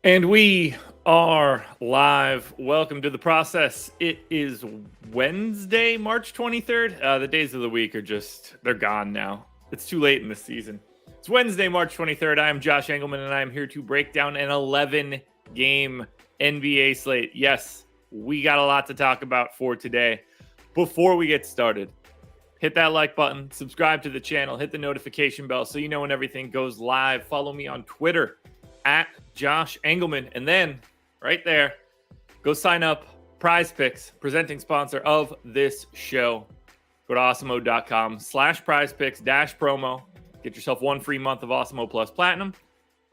And we are live. Welcome to the process. It is Wednesday, March 23rd. The days of the week are they're gone now. It's too late in the season. It's Wednesday, March 23rd. I am Josh Engleman, and I am here to break down an 11-game NBA slate. Yes, we got a lot to talk about for today. Before we get started, hit that like button, subscribe to the channel, hit the notification bell so you know when everything goes live. Follow me on Twitter at Josh Engleman. And then right there, go sign up. Prize Picks, presenting sponsor of this show. Go to awesemo.com/prizepicks-promo. Get yourself one free month of Awesemo Plus Platinum. A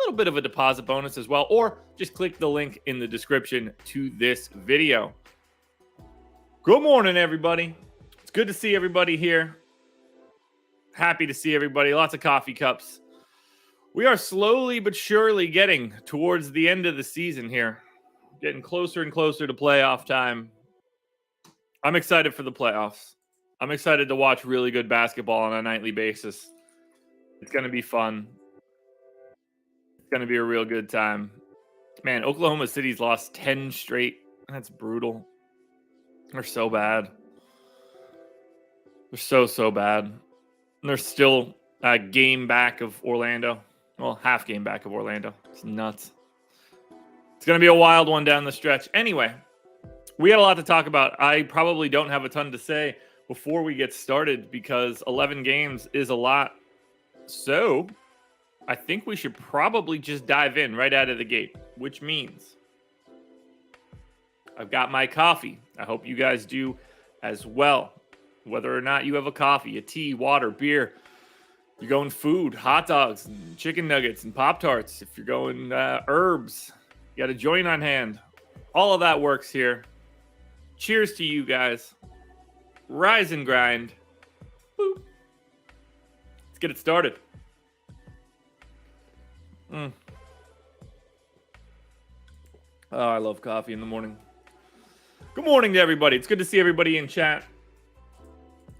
little bit of a deposit bonus as well. Or just click the link in the description to this video. Good morning, everybody. It's good to see everybody here. Happy to see everybody. Lots of coffee cups. We are slowly but surely getting towards the end of the season here. Getting closer and closer to playoff time. I'm excited for the playoffs. I'm excited to watch really good basketball on a nightly basis. It's going to be fun. It's going to be a real good time. Man, Oklahoma City's lost 10 straight. That's brutal. They're so bad. They're so bad. And they're still a game back of Orlando. Well, half game back of Orlando. It's nuts. It's going to be a wild one down the stretch. Anyway, we had a lot to talk about. I probably don't have a ton to say before we get started because 11 games is a lot. So I think we should probably just dive in right out of the gate, which means I've got my coffee. I hope you guys do as well. Whether or not you have a coffee, a tea, water, beer, you're going food, hot dogs, and chicken nuggets, and Pop-Tarts. If you're going herbs, you got a joint on hand. All of that works here. Cheers to you guys. Rise and grind. Woo. Let's get it started. Oh, I love coffee in the morning. Good morning to everybody. It's good to see everybody in chat.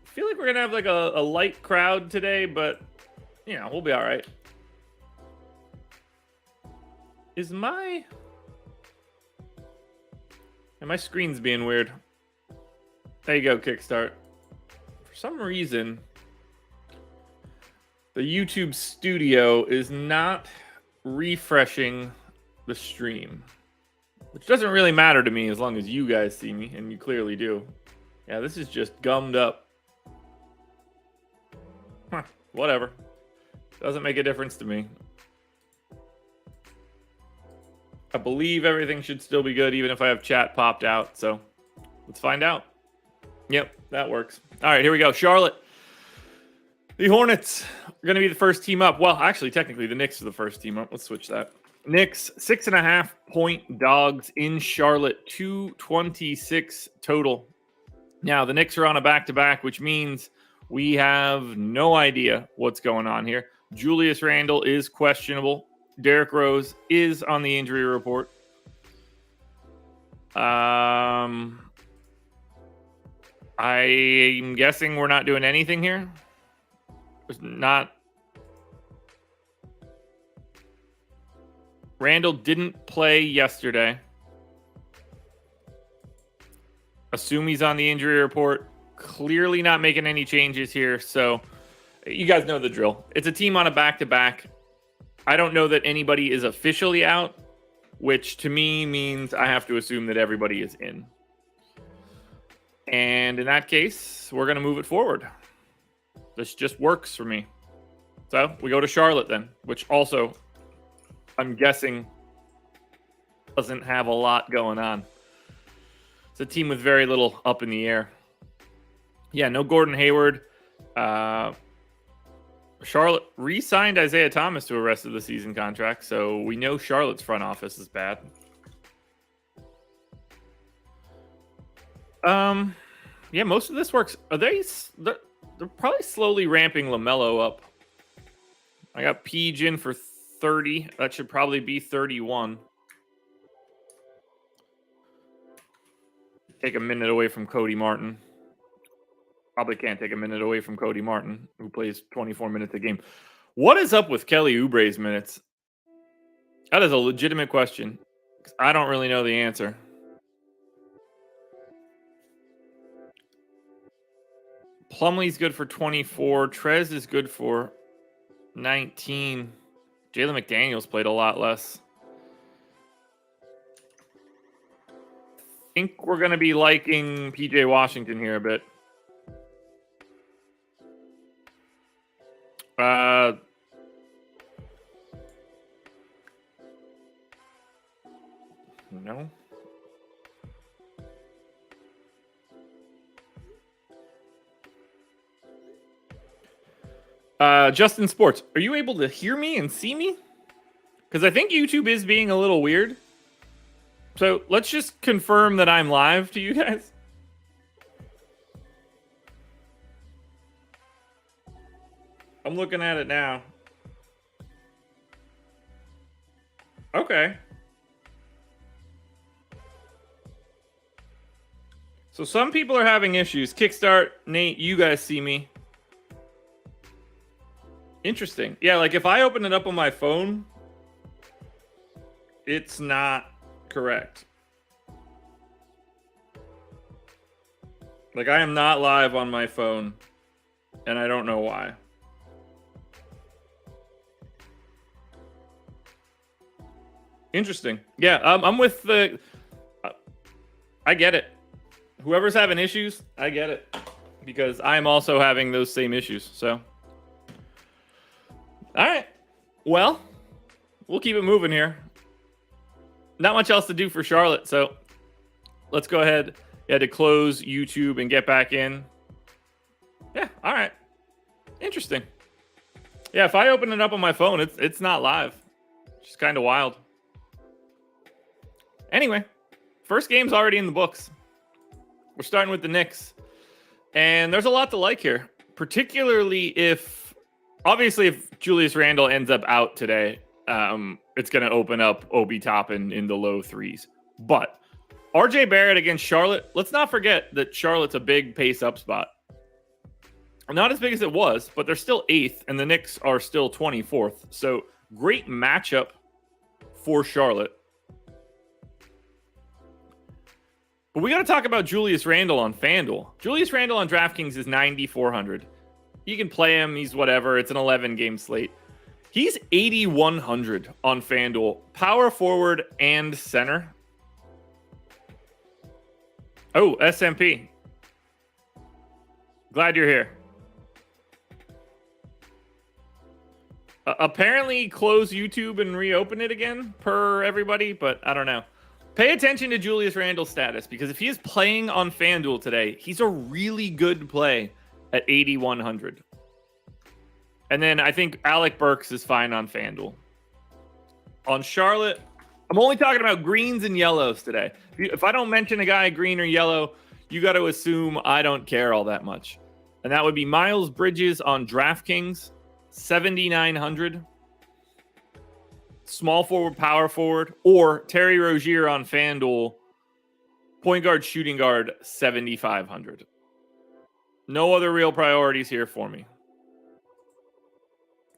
I feel like we're going to have like a light crowd today, but, you know, we'll be all right. My screen's being weird. There you go, Kickstart. For some reason, the YouTube studio is not refreshing the stream, which doesn't really matter to me as long as you guys see me, and you clearly do. Yeah, this is just gummed up. Huh, whatever. Doesn't make a difference to me. I believe everything should still be good, even if I have chat popped out. So let's find out. Yep, that works. All right, here we go. Charlotte. The Hornets are going to be the first team up. Well, actually, technically, the Knicks are the first team up. Let's switch that. Knicks, 6.5-point dogs in Charlotte. 226 total. Now, the Knicks are on a back-to-back, which means we have no idea what's going on here. Julius Randle is questionable. Derrick Rose is on the injury report. I'm guessing we're not doing anything here. There's not. Randle didn't play yesterday. Assume he's on the injury report. Clearly not making any changes here. So you guys know the drill. It's a team on a back-to-back. I don't know that anybody is officially out, which to me means I have to assume that everybody is in. And in that case, we're going to move it forward. This just works for me. So we go to Charlotte then, which also, I'm guessing, doesn't have a lot going on. It's a team with very little up in the air. Yeah, no Gordon Hayward. Charlotte re-signed Isaiah Thomas to a rest of the season contract, so we know Charlotte's front office is bad. Yeah, most of this works. They're probably slowly ramping LaMelo up. I got Peach in for 30. That should probably be 31. Take a minute away from Cody Martin. Probably can't take a minute away from Cody Martin, who plays 24 minutes a game. What is up with Kelly Oubre's minutes? That is a legitimate question. I don't really know the answer. Plumlee's good for 24. Trez is good for 19. Jalen McDaniels played a lot less. I think we're going to be liking PJ Washington here a bit. No. Justin Sports, are you able to hear me and see me? Because I think YouTube is being a little weird. So let's just confirm that I'm live to you guys. I'm looking at it now. Okay. So some people are having issues. Kickstart, Nate, you guys see me. Interesting. Yeah, like if I open it up on my phone, it's not correct. Like I am not live on my phone, and I don't know why. Interesting. Yeah, I'm with the... I get it. Whoever's having issues, I get it. Because I'm also having those same issues, so... All right. Well, we'll keep it moving here. Not much else to do for Charlotte, so let's go ahead. To close YouTube and get back in. Yeah, all right. Interesting. Yeah, if I open it up on my phone, it's not live. It's just kind of wild. Anyway, first game's already in the books. We're starting with the Knicks. And there's a lot to like here, particularly if, obviously, if Julius Randle ends up out today, it's going to open up Obi Toppin in the low threes. But RJ Barrett against Charlotte, let's not forget that Charlotte's a big pace up spot. Not as big as it was, but they're still 8th, and the Knicks are still 24th. So great matchup for Charlotte. But we got to talk about Julius Randle on Fanduel. Julius Randle on DraftKings is 9,400. You can play him. He's whatever. It's an 11-game slate. He's 8,100 on Fanduel. Power forward and center. Oh, SMP. Glad you're here. Apparently close YouTube and reopen it again per everybody, but I don't know. Pay attention to Julius Randle's status, because if he is playing on FanDuel today, he's a really good play at 8,100. And then I think Alec Burks is fine on FanDuel. On Charlotte, I'm only talking about greens and yellows today. If I don't mention a guy green or yellow, you got to assume I don't care all that much. And that would be Miles Bridges on DraftKings, 7,900. Small forward, power forward, or Terry Rozier on FanDuel, point guard, shooting guard, 7,500. No other real priorities here for me.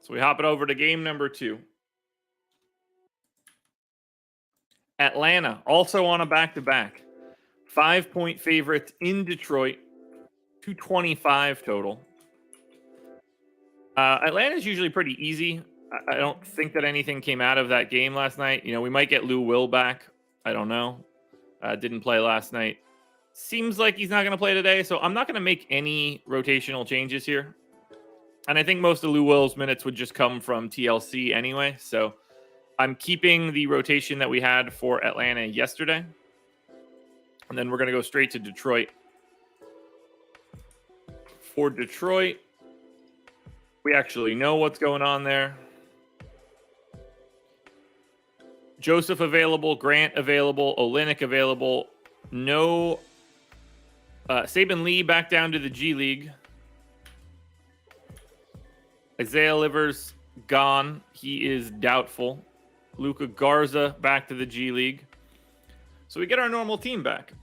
So we hop it over to game number 2. Atlanta, also on a back-to-back. 5-point favorite in Detroit, 225 total. Atlanta's usually pretty easy. I don't think that anything came out of that game last night. You know, we might get Lou Will back. I don't know. Didn't play last night. Seems like he's not going to play today, so I'm not going to make any rotational changes here. And I think most of Lou Will's minutes would just come from TLC anyway, so I'm keeping the rotation that we had for Atlanta yesterday. And then we're going to go straight to Detroit. For Detroit, we actually know what's going on there. Joseph available, Grant available, Olynyk available. No Saban Lee back down to the G League. Isaiah Livers gone. He is doubtful. Luka Garza back to the G League. So we get our normal team back.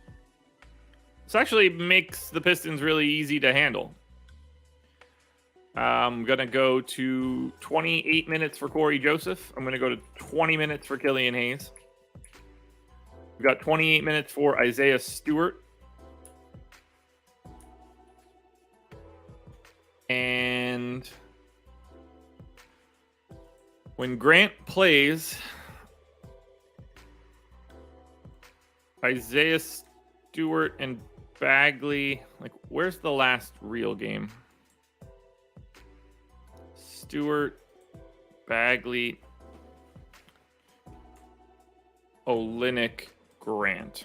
This actually makes the Pistons really easy to handle. I'm going to go to 28 minutes for Corey Joseph. I'm going to go to 20 minutes for Killian Hayes. We've got 28 minutes for Isaiah Stewart. And when Grant plays, Isaiah Stewart and Bagley, like, where's the last real game? Stewart, Bagley, Olynyk, Grant.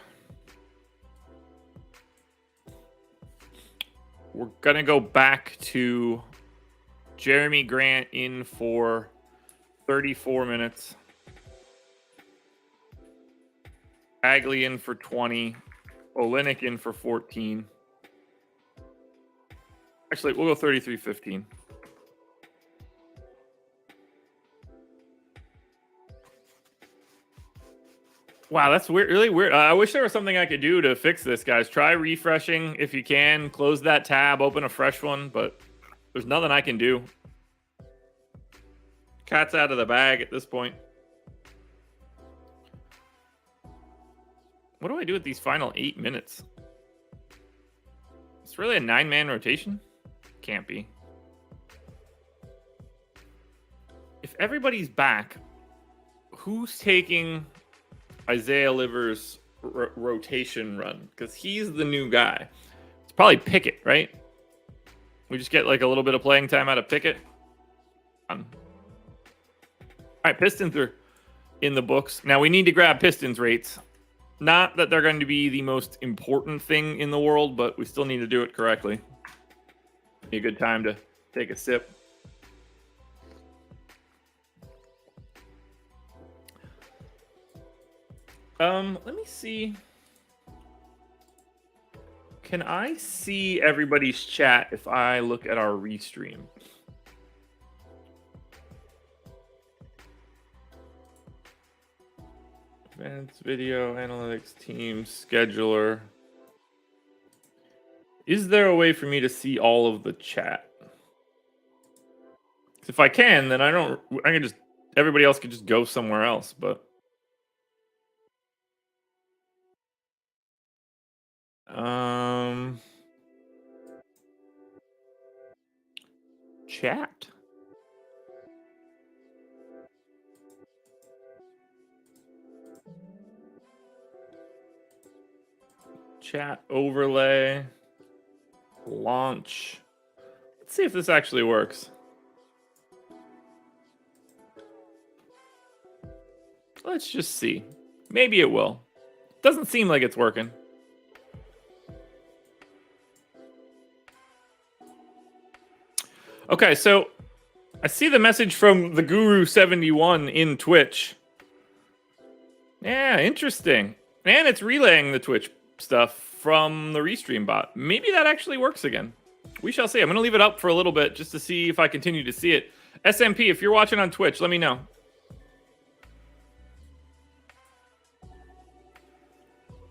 We're going to go back to Jeremy Grant in for 34 minutes. Bagley in for 20. Olynyk in for 14. Actually, we'll go 33-15. Wow, that's weird. Really weird. I wish there was something I could do to fix this, guys. Try refreshing if you can. Close that tab, open a fresh one, but there's nothing I can do. Cat's out of the bag at this point. What do I do with these final 8 minutes? It's really a 9-man rotation? Can't be. If everybody's back, who's taking Isaiah Livers' rotation run? Because he's the new guy. It's probably Pickett, right? We just get like a little bit of playing time out of Pickett. All right, Pistons are in the books. Now we need to grab Pistons rates. Not that they're going to be the most important thing in the world, but we still need to do it correctly. Be a good time to take a sip. Let me see. Can I see everybody's chat if I look at our restream? Advanced video, analytics, team, scheduler. Is there a way for me to see all of the chat? If I can, then I can just, everybody else could just go somewhere else, but. Chat. Chat overlay. Launch. Let's see if this actually works. Let's just see. Maybe it will. Doesn't seem like it's working. Okay, so I see the message from the Guru71 in Twitch. Yeah, interesting. And it's relaying the Twitch stuff from the Restream bot. Maybe that actually works again. We shall see. I'm going to leave it up for a little bit just to see if I continue to see it. SMP, if you're watching on Twitch, let me know.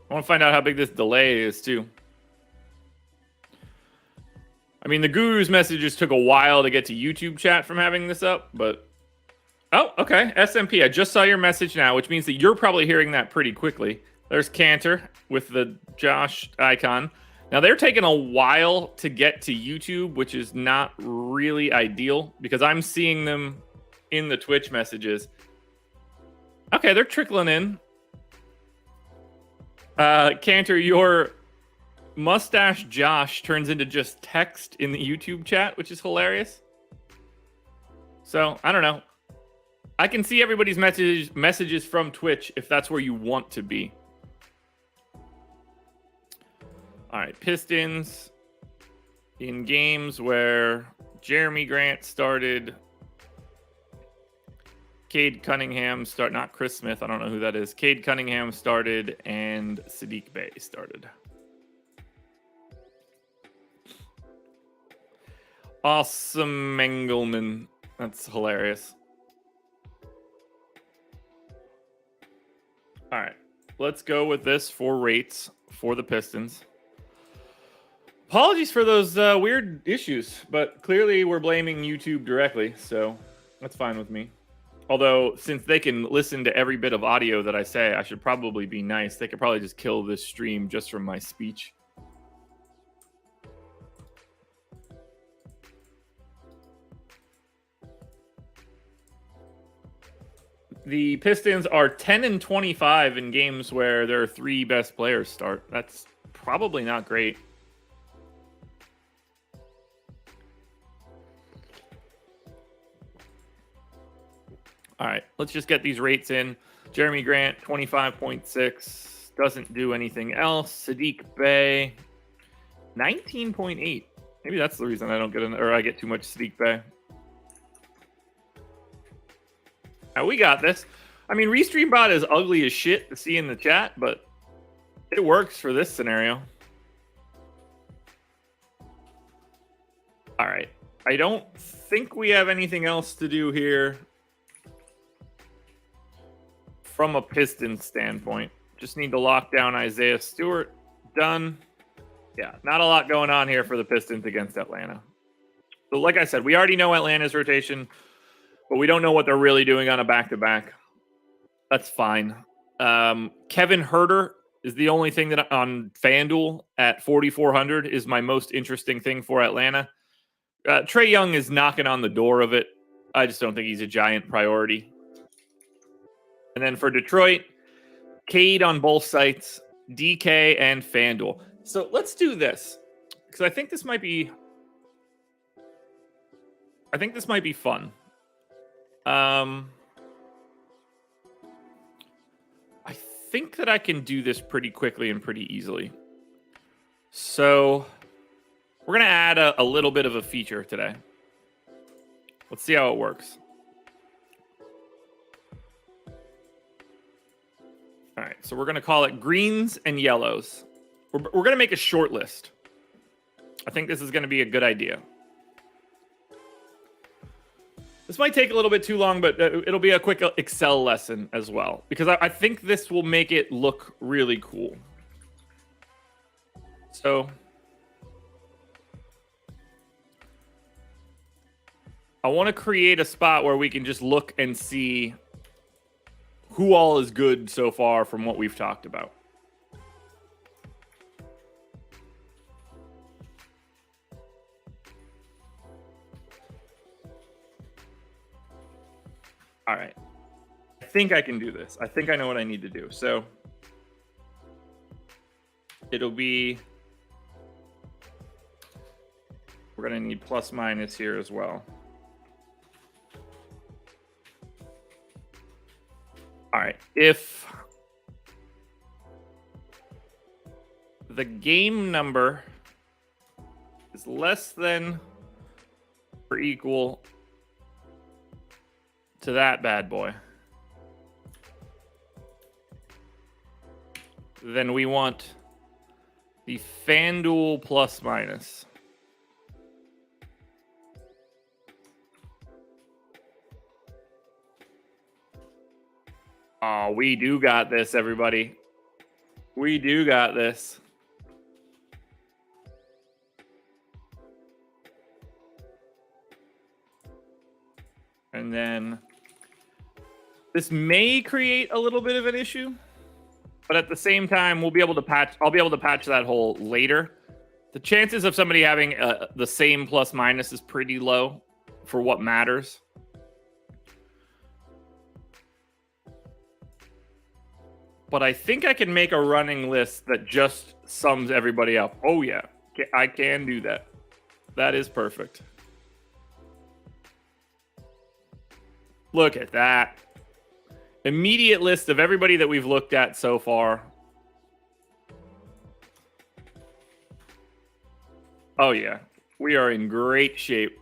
I want to find out how big this delay is, too. I mean, the Guru's messages took a while to get to YouTube chat from having this up, but... Oh, okay. SMP, I just saw your message now, which means that you're probably hearing that pretty quickly. There's Cantor with the Josh icon. Now, they're taking a while to get to YouTube, which is not really ideal, because I'm seeing them in the Twitch messages. Okay, they're trickling in. Cantor, your mustache Josh turns into just text in the YouTube chat, which is hilarious. So, I don't know. I can see everybody's messages from Twitch if that's where you want to be. All right, Pistons in games where Jeremy Grant started, Cade Cunningham started, not Chris Smith, I don't know who that is. Cade Cunningham started and Sadiq Bey started. Awesome Engleman. That's hilarious. All right, let's go with this for rates for the Pistons. Apologies for those weird issues, but clearly we're blaming YouTube directly, so that's fine with me. Although, since they can listen to every bit of audio that I say, I should probably be nice. They could probably just kill this stream just from my speech. The Pistons are 10-25 in games where their 3 best players start. That's probably not great. All right, let's just get these rates in. Jeremy Grant, 25.6. Doesn't do anything else. Sadiq Bey, 19.8. Maybe that's the reason I don't get I get too much Sadiq Bey. Now, we got this. I mean, ReStreamBot is ugly as shit to see in the chat, but it works for this scenario. All right. I don't think we have anything else to do here from a Pistons standpoint. Just need to lock down Isaiah Stewart. Done. Yeah, not a lot going on here for the Pistons against Atlanta. So like I said, we already know Atlanta's rotation, but we don't know what they're really doing on a back-to-back. That's fine. Kevin Herter is the only thing that on FanDuel at 4,400 is my most interesting thing for Atlanta. Trae Young is knocking on the door of it. I just don't think he's a giant priority. And then for Detroit, Cade on both sites, DK and FanDuel. So let's do this, because I think this might be fun. I think that I can do this pretty quickly and pretty easily. So we're going to add a little bit of a feature today. Let's see how it works. All right, so we're going to call it greens and yellows. We're going to make a short list. I think this is going to be a good idea. This might take a little bit too long, but it'll be a quick Excel lesson as well, because I think this will make it look really cool. So I want to create a spot where we can just look and see who all is good so far from what we've talked about. All right. I think I can do this. I think I know what I need to do. So it'll be, we're going to need plus minus here as well. All right, if the game number is less than or equal to that bad boy, then we want the FanDuel plus minus. Oh, we do got this, everybody. We do got this. And then this may create a little bit of an issue, but at the same time, we'll be able to patch. I'll be able to patch that hole later. The chances of somebody having the same plus minus is pretty low for what matters. But I think I can make a running list that just sums everybody up. Oh, yeah. I can do that. That is perfect. Look at that. Immediate list of everybody that we've looked at so far. Oh, yeah. We are in great shape.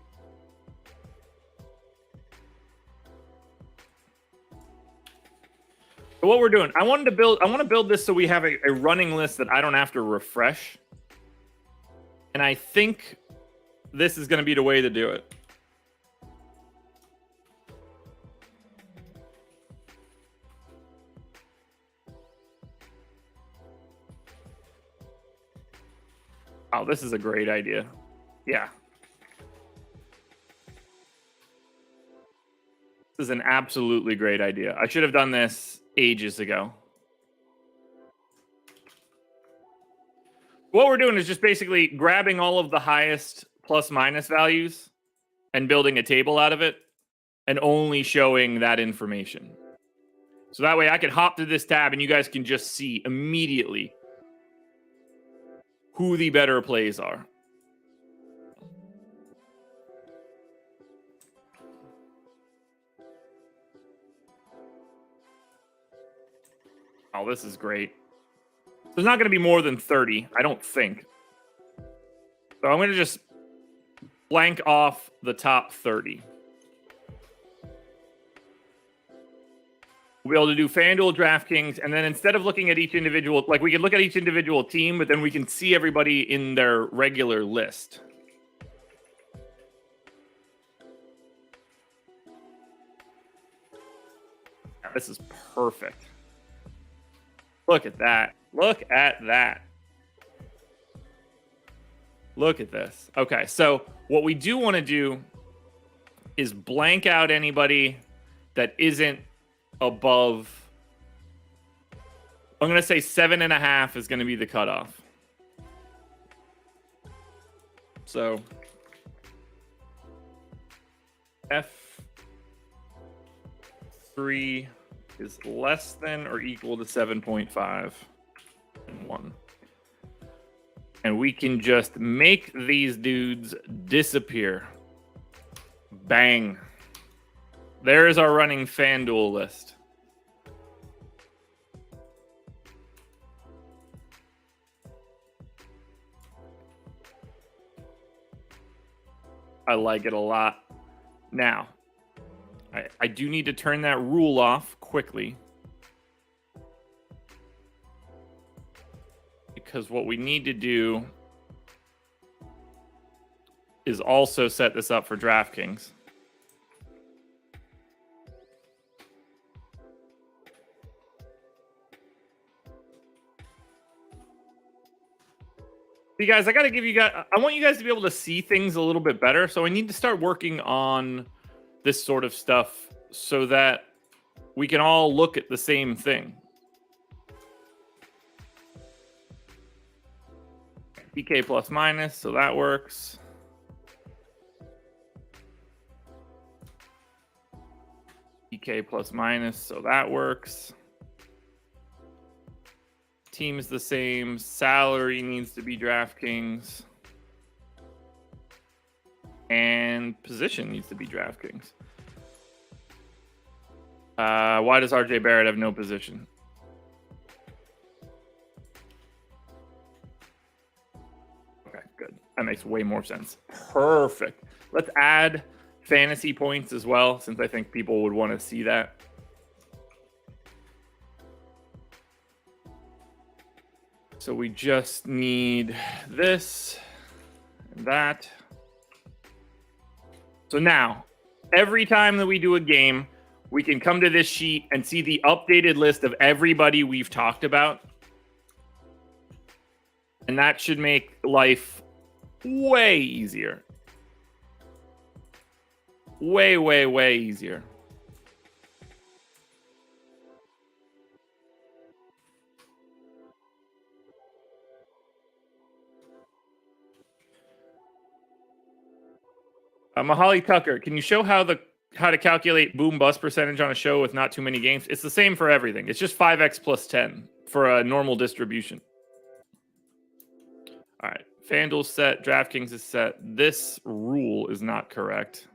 So what we're doing, I want to build this so we have a running list that I don't have to refresh. And I think this is going to be the way to do it. Oh, this is a great idea. Yeah. This is an absolutely great idea. I should have done this ages ago. What we're doing is just basically grabbing all of the highest plus minus values and building a table out of it and only showing that information. So that way I can hop to this tab and you guys can just see immediately who the better plays are. Oh, this is great. There's not going to be more than 30, I don't think. So I'm going to just blank off the top 30. We'll be able to do Fanduel, DraftKings, and then instead of looking at each individual, like we could look at each individual team, but then we can see everybody in their regular list. This is perfect. Look at that. Look at that. Look at this. Okay, so what we do want to do is blank out anybody that isn't above. I'm going to say 7.5 is going to be the cutoff. So F3 is less than or equal to 7.5 and 1. And we can just make these dudes disappear. Bang. There's our running FanDuel list. I like it a lot. Now, I do need to turn that rule off quickly. Because what we need to do is also set this up for DraftKings. See, guys, I got to give you guys, I want you guys to be able to see things a little bit better. So I need to start working on this sort of stuff so that we can all look at the same thing. PK plus minus, so that works. PK plus minus, so that works. Team is the same. Salary needs to be DraftKings. And position needs to be DraftKings. Why does RJ Barrett have no position? Okay, good. That makes way more sense. Perfect. Let's add fantasy points as well, since I think people would want to see that. So we just need this and that. So now, every time that we do a game, we can come to this sheet and see the updated list of everybody we've talked about. And that should make life way easier. Way, way, way easier. Mahali Tucker, can you show how to calculate boom bust percentage on a show with not too many games? It's the same for everything. It's just 5x plus 10 for a normal distribution. All right. FanDuel set. DraftKings is set. This rule is not correct.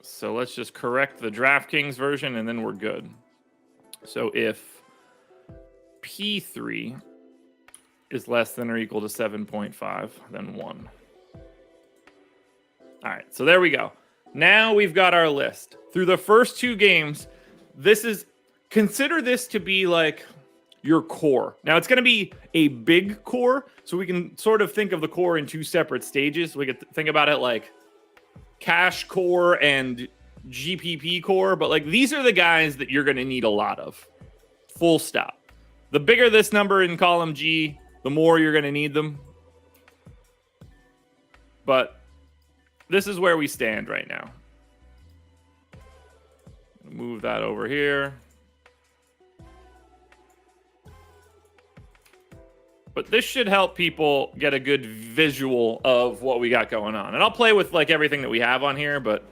So let's just correct the DraftKings version and then we're good. So if P3 is less than or equal to 7.5, then 1. All right, so there we go. Now we've got our list. Through the first two games, consider this to be like your core. Now it's going to be a big core, so we can sort of think of the core in two separate stages. We could think about it like cash core and GPP core, but like these are the guys that you're going to need a lot of. Full stop. The bigger this number in column G, the more you're going to need them. But this is where we stand right now. Move that over here. But this should help people get a good visual of what we got going on. And I'll play with like everything that we have on here, but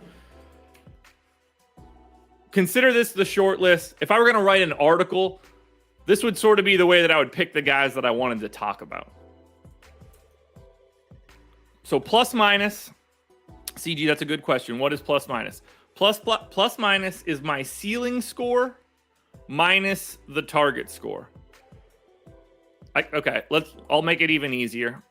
consider this the short list. If I were going to write an article, this would sort of be the way that I would pick the guys that I wanted to talk about. So plus minus, CG, that's a good question. What is plus minus? Plus minus is my ceiling score minus the target score. Okay, I'll make it even easier.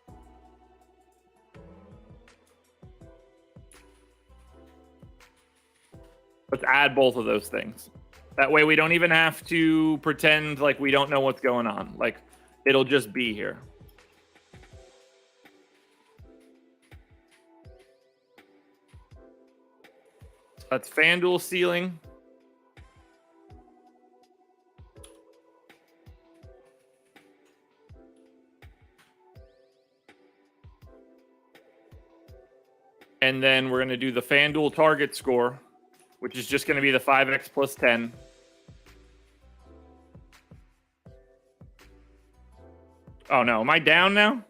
Let's add both of those things. That way we don't even have to pretend like we don't know what's going on. Like, it'll just be here. That's Fanduel ceiling. And then we're going to do the Fanduel target score, which is just going to be the 5x plus 10. Oh, no. Am I down now?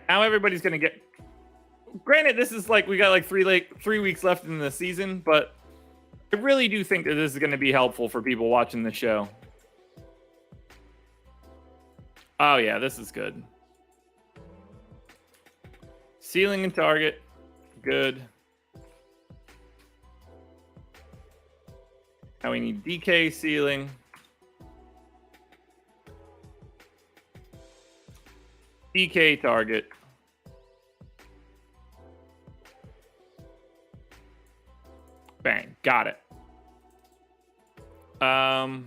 Now everybody's going to get... Granted, this is like, we got like 3 weeks left in the season, but I really do think that this is going to be helpful for people watching the show. Oh, yeah, this is good. Ceiling and target. Good. Now we need DK ceiling. DK target. Bang. Got it. Oh.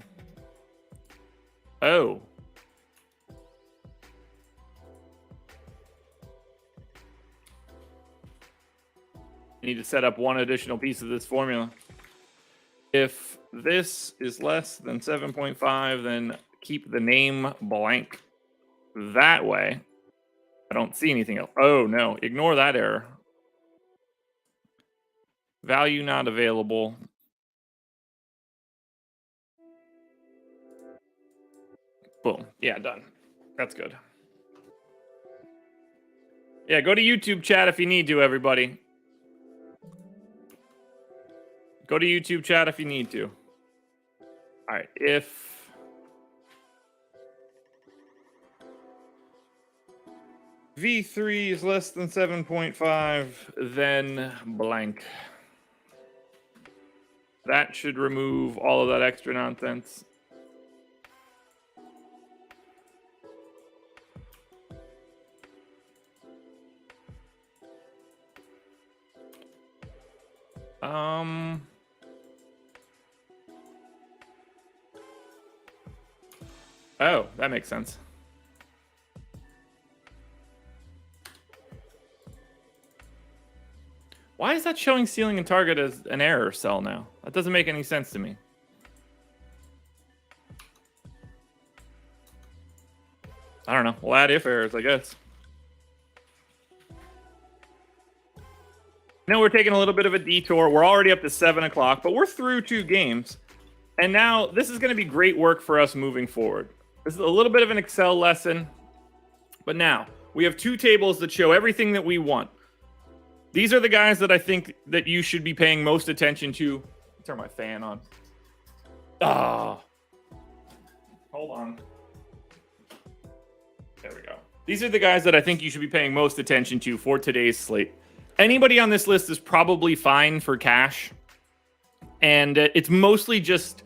Need to set up one additional piece of this formula. If this is less than 7.5, then keep the name blank. That way, I don't see anything else. Oh, no. Ignore that error. Value not available. Boom. Yeah, done. That's good. Yeah, go to YouTube chat if you need to, everybody. Go to YouTube chat if you need to. All right, if V3 is less than 7.5, then blank. That should remove all of that extra nonsense. Oh, that makes sense. Why is that showing ceiling and target as an error cell now? That doesn't make any sense to me. I don't know. We'll add if errors, I guess. Now we're taking a little bit of a detour. We're already up to 7 o'clock, but we're through 2 games. And now this is going to be great work for us moving forward. This is a little bit of an Excel lesson. But now we have 2 tables that show everything that we want. These are the guys that I think that you should be paying most attention to. Turn my fan on. Ah. Hold on. There we go. These are the guys that I think you should be paying most attention to for today's slate. Anybody on this list is probably fine for cash. And it's mostly just...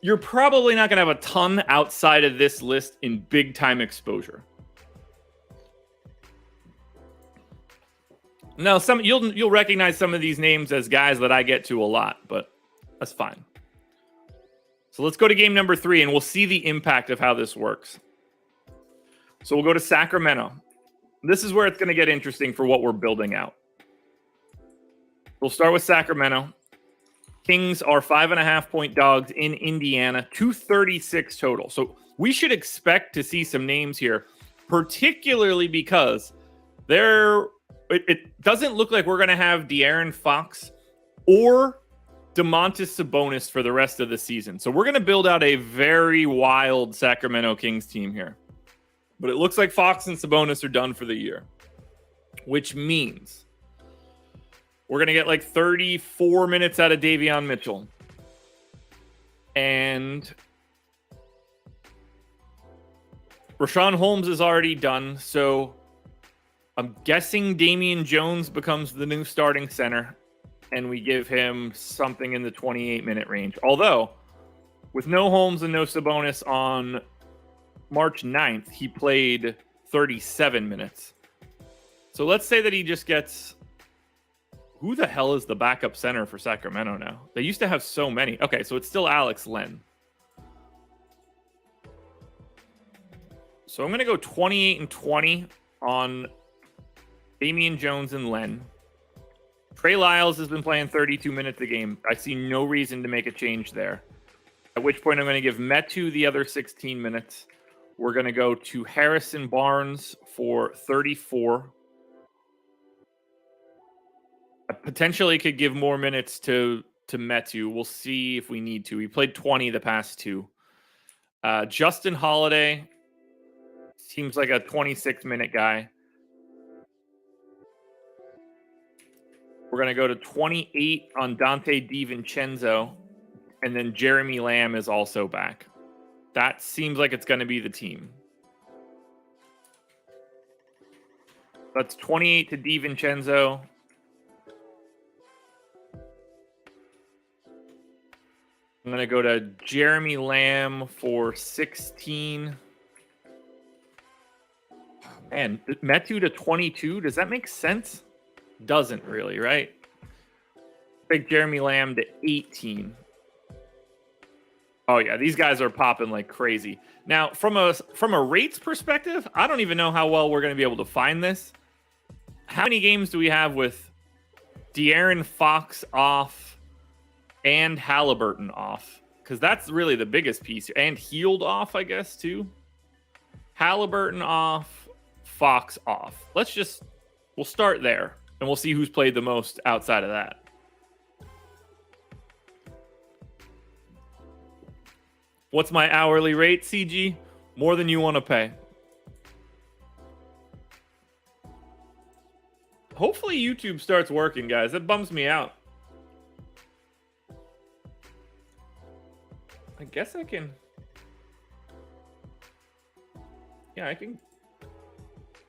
You're probably not going to have a ton outside of this list in big-time exposure. Now, you'll recognize some of these names as guys that I get to a lot, but that's fine. So let's go to game number 3, and we'll see the impact of how this works. So we'll go to Sacramento. This is where it's going to get interesting for what we're building out. We'll start with Sacramento. Kings are 5.5-point dogs in Indiana, 236 total. So we should expect to see some names here, particularly because it doesn't look like we're going to have De'Aaron Fox or Domantas Sabonis for the rest of the season. So we're going to build out a very wild Sacramento Kings team here. But it looks like Fox and Sabonis are done for the year, which means we're going to get like 34 minutes out of Davion Mitchell. And Rashawn Holmes is already done, so I'm guessing Damian Jones becomes the new starting center, and we give him something in the 28-minute range. Although, with no Holmes and no Sabonis on March 9th, he played 37 minutes. So let's say that he just gets... Who the hell is the backup center for Sacramento now? They used to have so many. Okay, so it's still Alex Len. So I'm going to go 28 and 20 on Damian Jones and Len. Trey Lyles has been playing 32 minutes a game. I see no reason to make a change there. At which point I'm going to give Metu the other 16 minutes. We're going to go to Harrison Barnes for 34. I potentially could give more minutes to Metu. We'll see if we need to. He played 20 the past 2. Justin Holiday seems like a 26-minute guy. We're going to go to 28 on Dante DiVincenzo, and then Jeremy Lamb is also back. That seems like it's going to be the team. That's 28 to DiVincenzo. I'm going to go to Jeremy Lamb for 16. Man, Metu to 22. Does that make sense? Doesn't really, right? Take Jeremy Lamb to 18. Oh yeah, these guys are popping like crazy. Now, from a rates perspective, I don't even know how well we're going to be able to find this. How many games do we have with De'Aaron Fox off and Halliburton off? Because that's really the biggest piece. And Hield off, I guess, too. Halliburton off, Fox off. We'll start there, and we'll see who's played the most outside of that. What's my hourly rate, CG? More than you want to pay. Hopefully YouTube starts working, guys. That bums me out. I guess I can... Yeah, I can...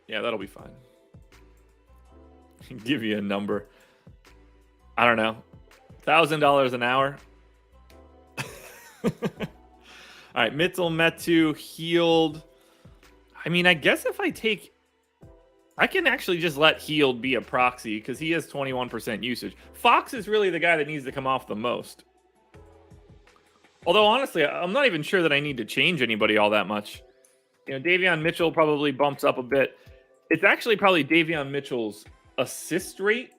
Yeah, that'll be fine. Give you a number. I don't know. $1,000 an hour. All right, Mitchell, Metu, Hield. I mean, I guess if I take... I can actually just let Hield be a proxy because he has 21% usage. Fox is really the guy that needs to come off the most. Although, honestly, I'm not even sure that I need to change anybody all that much. You know, Davion Mitchell probably bumps up a bit. It's actually probably Davion Mitchell's assist rate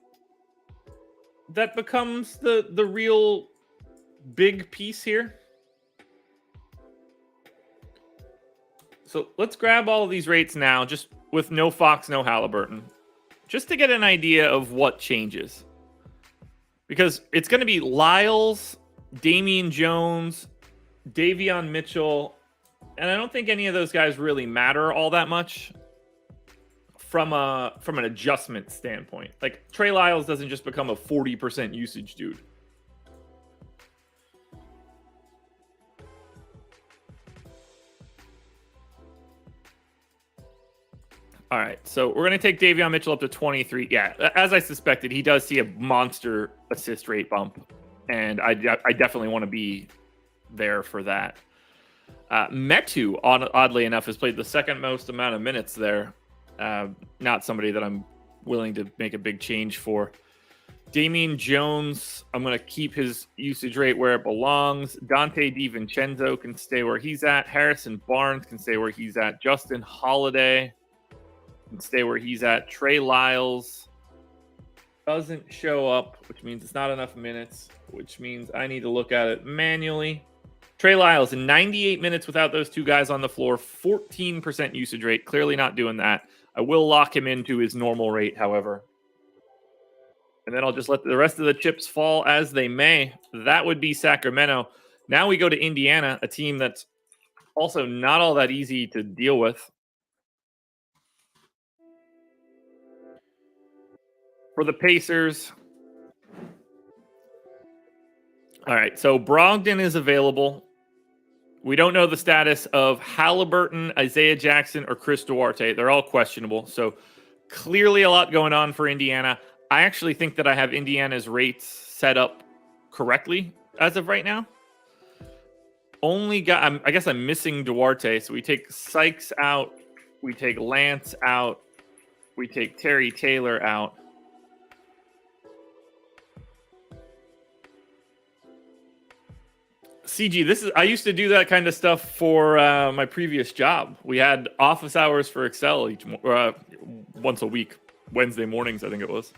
that becomes the real big piece here. So let's grab all of these rates now, just with no Fox, no Halliburton, just to get an idea of what changes. Because it's going to be Lyles, Damian Jones, Davion Mitchell, and I don't think any of those guys really matter all that much from an adjustment standpoint. Like, Trey Lyles doesn't just become a 40% usage dude. All right, so we're going to take Davion Mitchell up to 23. Yeah, as I suspected, he does see a monster assist rate bump, and I definitely want to be there for that. Metu, oddly enough, has played the second most amount of minutes there. Not somebody that I'm willing to make a big change for. Damian Jones, I'm going to keep his usage rate where it belongs. Dante DiVincenzo can stay where he's at. Harrison Barnes can stay where he's at. Justin Holiday can stay where he's at. Trey Lyles doesn't show up, which means it's not enough minutes, which means I need to look at it manually. Trey Lyles in 98 minutes without those two guys on the floor, 14% usage rate. Clearly not doing that. I will lock him into his normal rate, however. And then I'll just let the rest of the chips fall as they may. That would be Sacramento. Now we go to Indiana, a team that's also not all that easy to deal with. For the Pacers. All right, so Brogdon is available. We don't know the status of Halliburton, Isaiah Jackson, or Chris Duarte. They're all questionable. So clearly a lot going on for Indiana. I actually think that I have Indiana's rates set up correctly as of right now. I guess I'm missing Duarte. So we take Sykes out. We take Lance out. We take Terry Taylor out. CG, I used to do that kind of stuff for my previous job. We had office hours for Excel once a week, Wednesday mornings, I think it was.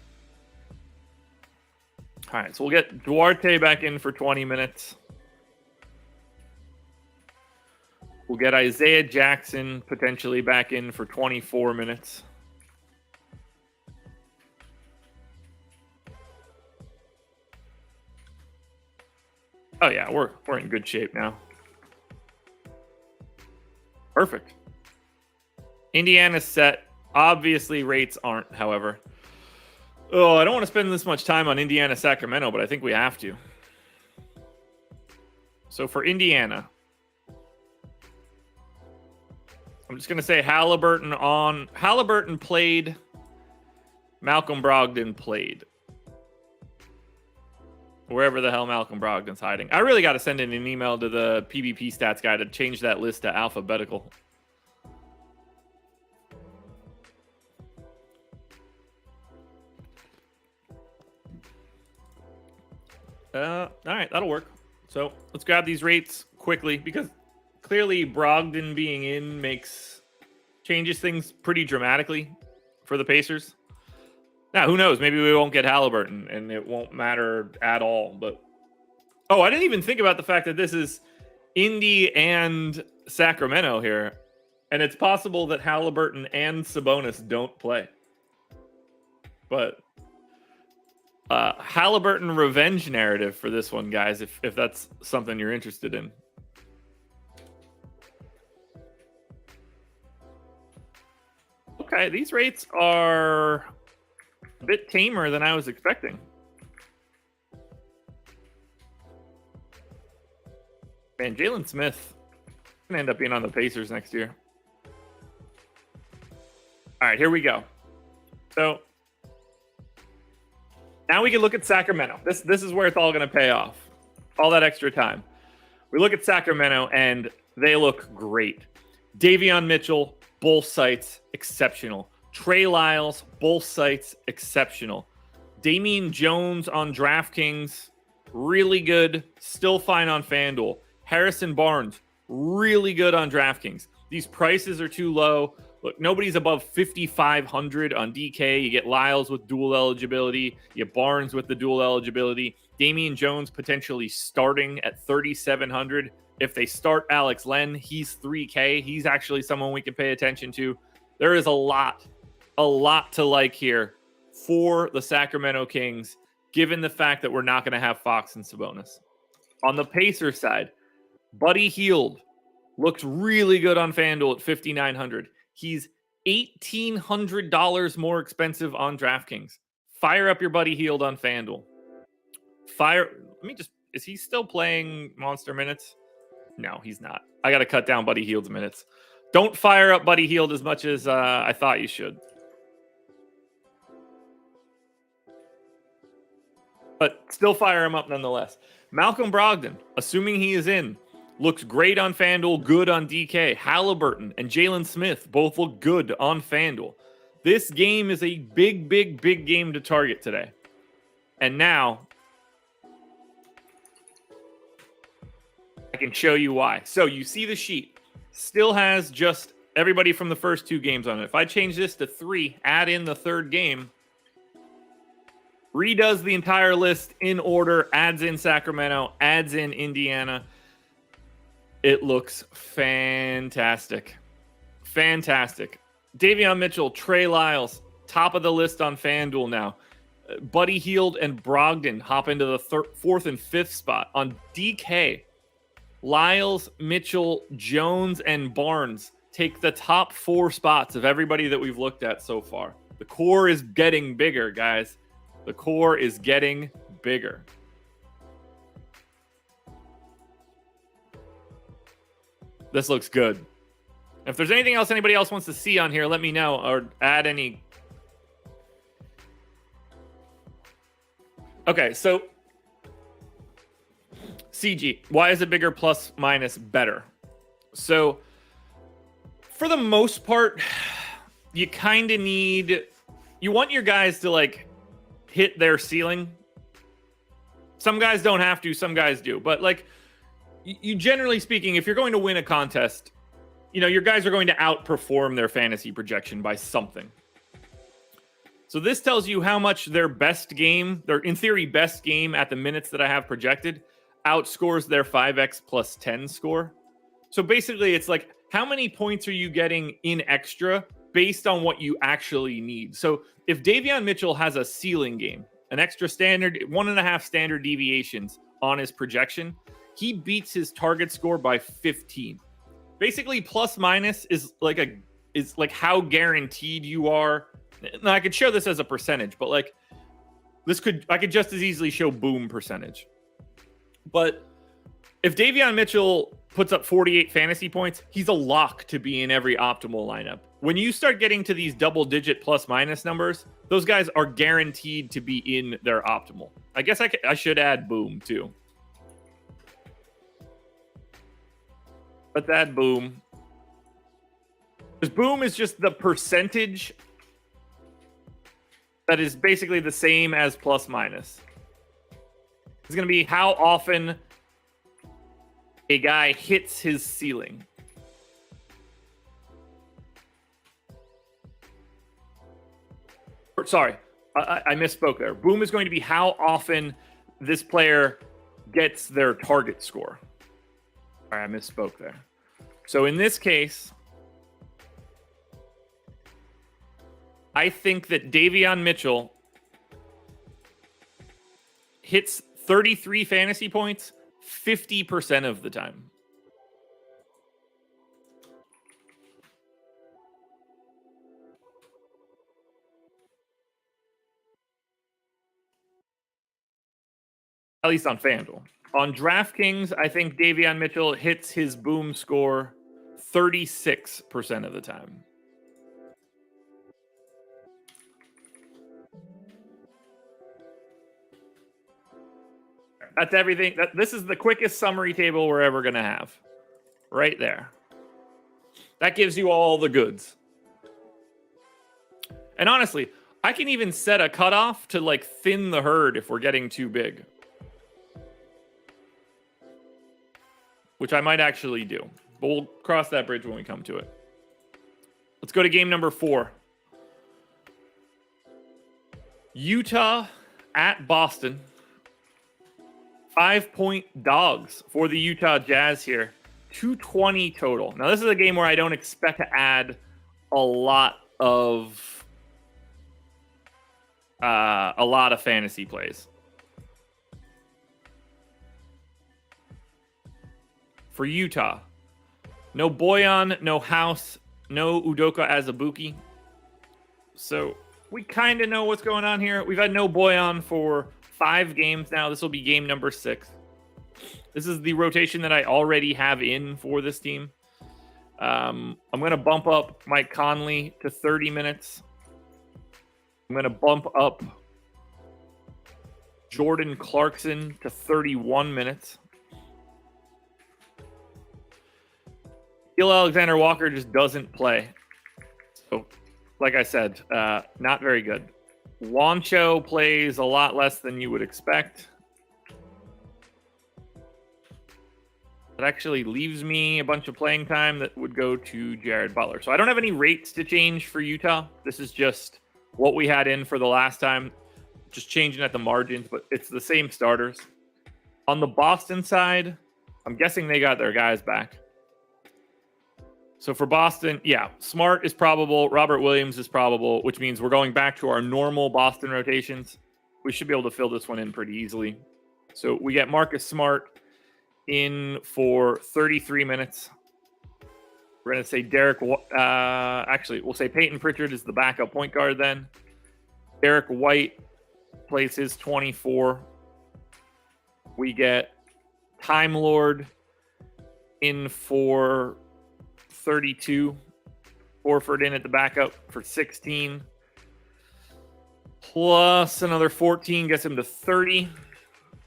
All right, so we'll get Duarte back in for 20 minutes. We'll get Isaiah Jackson potentially back in for 24 minutes. Oh, yeah, we're in good shape now. Perfect. Indiana's set. Obviously, rates aren't, however. Oh, I don't want to spend this much time on Indiana, Sacramento, but I think we have to. So for Indiana, I'm just going to say Halliburton on. Halliburton played. Malcolm Brogdon played. Wherever the hell Malcolm Brogdon's hiding. I really got to send in an email to the PvP stats guy to change that list to alphabetical. All right, that'll work. So let's grab these rates quickly because clearly Brogdon being in changes things pretty dramatically for the Pacers. Now, who knows? Maybe we won't get Halliburton and it won't matter at all. But I didn't even think about the fact that this is Indy and Sacramento here. And it's possible that Halliburton and Sabonis don't play. But Halliburton revenge narrative for this one, guys, if that's something you're interested in. Okay, these rates are a bit tamer than I was expecting. Man, Jalen Smith going to end up being on the Pacers next year. All right, here we go. So now we can look at Sacramento. This is where it's all going to pay off. All that extra time. We look at Sacramento, and they look great. Davion Mitchell, both sites, exceptional. Trey Lyles, both sites, exceptional. Damian Jones on DraftKings, really good. Still fine on Fanduel. Harrison Barnes, really good on DraftKings. These prices are too low. Look, nobody's above 5,500 on DK. You get Lyles with dual eligibility. You get Barnes with the dual eligibility. Damian Jones potentially starting at 3,700. If they start Alex Len, he's 3K. He's actually someone we can pay attention to. There is a lot to like here for the Sacramento Kings, given the fact that we're not going to have Fox and Sabonis. On the Pacers side, Buddy Hield looks really good on FanDuel at 5,900. He's $1,800 more expensive on DraftKings. Fire up your Buddy Hield on FanDuel. Is he still playing monster minutes? No, he's not. I got to cut down Buddy Hield's minutes. Don't fire up Buddy Hield as much as I thought you should. But still fire him up nonetheless. Malcolm Brogdon, assuming he is in, looks great on FanDuel, good on DK. Halliburton and Jalen Smith both look good on FanDuel. This game is a big game to target today. And now I can show you why. So you see the sheet still has just everybody from the first 2 games on it. If I change this to 3, add in the 3rd game, redoes the entire list in order, adds in Sacramento, adds in Indiana. It looks fantastic. Fantastic. Davion Mitchell, Trey Lyles, top of the list on Fanduel now. Buddy Hield and Brogdon hop into the 4th and 5th spot. On DK, Lyles, Mitchell, Jones, and Barnes take the top 4 spots of everybody that we've looked at so far. The core is getting bigger, guys. The core is getting bigger. This looks good. If there's anything else anybody else wants to see on here, let me know, or add any. Okay, so CG, why is it bigger plus minus better? So for the most part, you kind of need, you want your guys to like hit their ceiling. Some guys don't have to, some guys do, but like you generally speaking, if you're going to win a contest, you know, your guys are going to outperform their fantasy projection by something. So this tells you how much their best game, their in theory best game at the minutes that I have projected, outscores their 5x plus 10 score. So basically it's like, how many points are you getting in extra based on what you actually need? So if Davion Mitchell has a ceiling game, an extra standard, 1.5 standard deviations on his projection, he beats his target score by 15. Basically, plus minus is like how guaranteed you are. Now, I could show this as a percentage, but like I could just as easily show boom percentage. But if Davion Mitchell puts up 48 fantasy points, he's a lock to be in every optimal lineup. When you start getting to these double-digit plus-minus numbers, those guys are guaranteed to be in their optimal. I guess I should add boom, too. Let's add boom. Because boom is just the percentage that is basically the same as plus-minus. It's going to be how often a guy hits his ceiling. Sorry, I misspoke there. Boom is going to be how often this player gets their target score. All right, I misspoke there. So in this case, I think that Davion Mitchell hits 33 fantasy points 50% of the time. At least on FanDuel. On DraftKings, I think Davion Mitchell hits his boom score 36% of the time. That's everything. This is the quickest summary table we're ever going to have. Right there. That gives you all the goods. And honestly, I can even set a cutoff to like thin the herd if we're getting too big. Which I might actually do. But we'll cross that bridge when we come to it. Let's go to game number 4. Utah at Boston. 5-point dogs for the Utah Jazz here. 220 total. Now, this is a game where I don't expect to add a lot of fantasy plays. For Utah, no Boyan, no House, no Udoka Azubuike. So we kind of know what's going on here. We've had no Boyan for 5 games now. This will be game number 6. This is the rotation that I already have in for this team. I'm going to bump up Mike Conley to 30 minutes. I'm going to bump up Jordan Clarkson to 31 minutes. Alexander Walker just doesn't play. So, like I said, not very good. Juancho plays a lot less than you would expect. That actually leaves me a bunch of playing time that would go to Jared Butler. So I don't have any rates to change for Utah. This is just what we had in for the last time. Just changing at the margins, but it's the same starters. On the Boston side, I'm guessing they got their guys back. So for Boston, yeah, Smart is probable. Robert Williams is probable, which means we're going back to our normal Boston rotations. We should be able to fill this one in pretty easily. So we get Marcus Smart in for 33 minutes. We're going to say actually, we'll say Peyton Pritchard is the backup point guard then. Derek White plays his 24. We get Time Lord in for 32. Horford in at the backup for 16. Plus another 14 gets him to 30.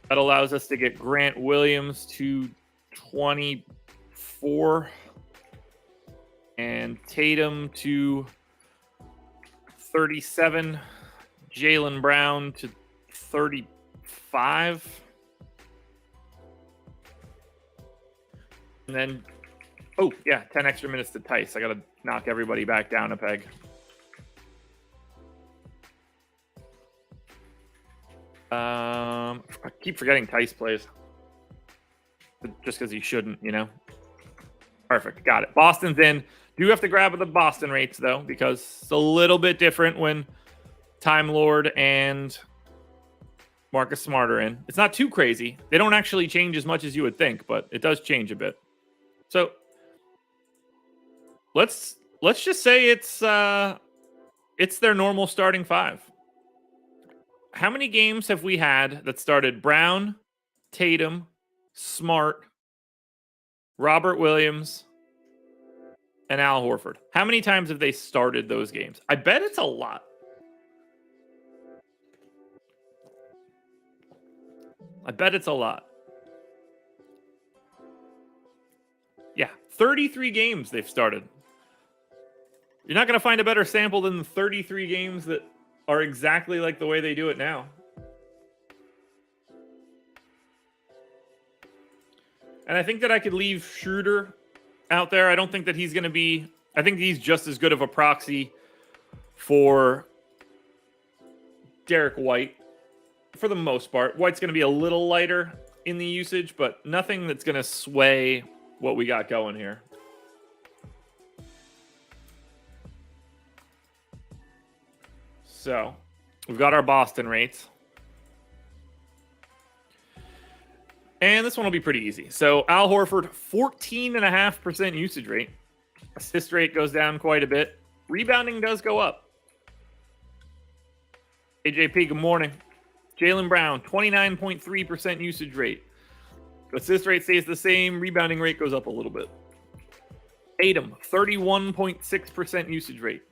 That allows us to get Grant Williams to 24. And Tatum to 37. Jaylen Brown to 35. And then, oh, yeah, 10 extra minutes to Tyus. I got to knock everybody back down a peg. I keep forgetting Tyus plays. Just because he shouldn't, you know. Perfect. Got it. Boston's in. Do have to grab the Boston rates, though, because it's a little bit different when Time Lord and Marcus Smart are in. It's not too crazy. They don't actually change as much as you would think, but it does change a bit. So let's just say it's their normal starting five. How many games have we had that started Brown, Tatum, Smart, Robert Williams, and Al Horford? How many times have they started those games? I bet it's a lot. Yeah, 33 games they've started. You're not going to find a better sample than the 33 games that are exactly like the way they do it now. And I think that I could leave Schroeder out there. I don't think that he's going to be... I think he's just as good of a proxy for Derek White for the most part. White's going to be a little lighter in the usage, but nothing that's going to sway what we got going here. So, we've got our Boston rates. And this one will be pretty easy. So, Al Horford, 14.5% usage rate. Assist rate goes down quite a bit. Rebounding does go up. AJP, good morning. Jaylen Brown, 29.3% usage rate. Assist rate stays the same. Rebounding rate goes up a little bit. Tatum, 31.6% usage rate.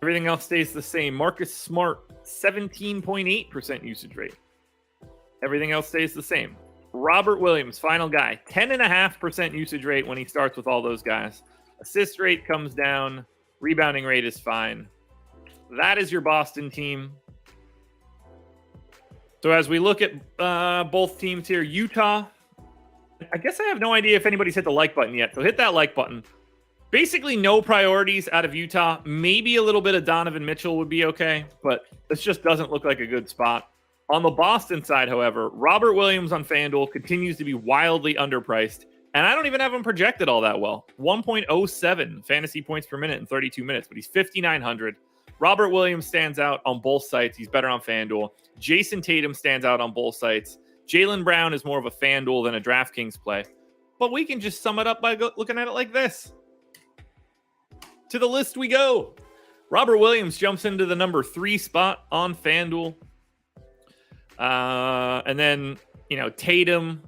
Everything else stays the same. Marcus Smart, 17.8% usage rate. Everything else stays the same. Robert Williams, final guy, 10.5% usage rate when he starts with all those guys. Assist rate comes down. Rebounding rate is fine. That is your Boston team. So as we look at both teams here, Utah, I guess I have no idea if anybody's hit the like button yet. So hit that like button. Basically no priorities out of Utah. Maybe a little bit of Donovan Mitchell would be okay, but this just doesn't look like a good spot. On the Boston side, however, Robert Williams on Fanduel continues to be wildly underpriced, and I don't even have him projected all that well. 1.07 fantasy points per minute in 32 minutes, but he's 5,900. Robert Williams stands out on both sites. He's better on Fanduel. Jason Tatum stands out on both sites. Jaylen Brown is more of a Fanduel than a DraftKings play. But we can just sum it up by looking at it like this. To the list we go. Robert Williams jumps into the number 3 spot on Fanduel. And then, Tatum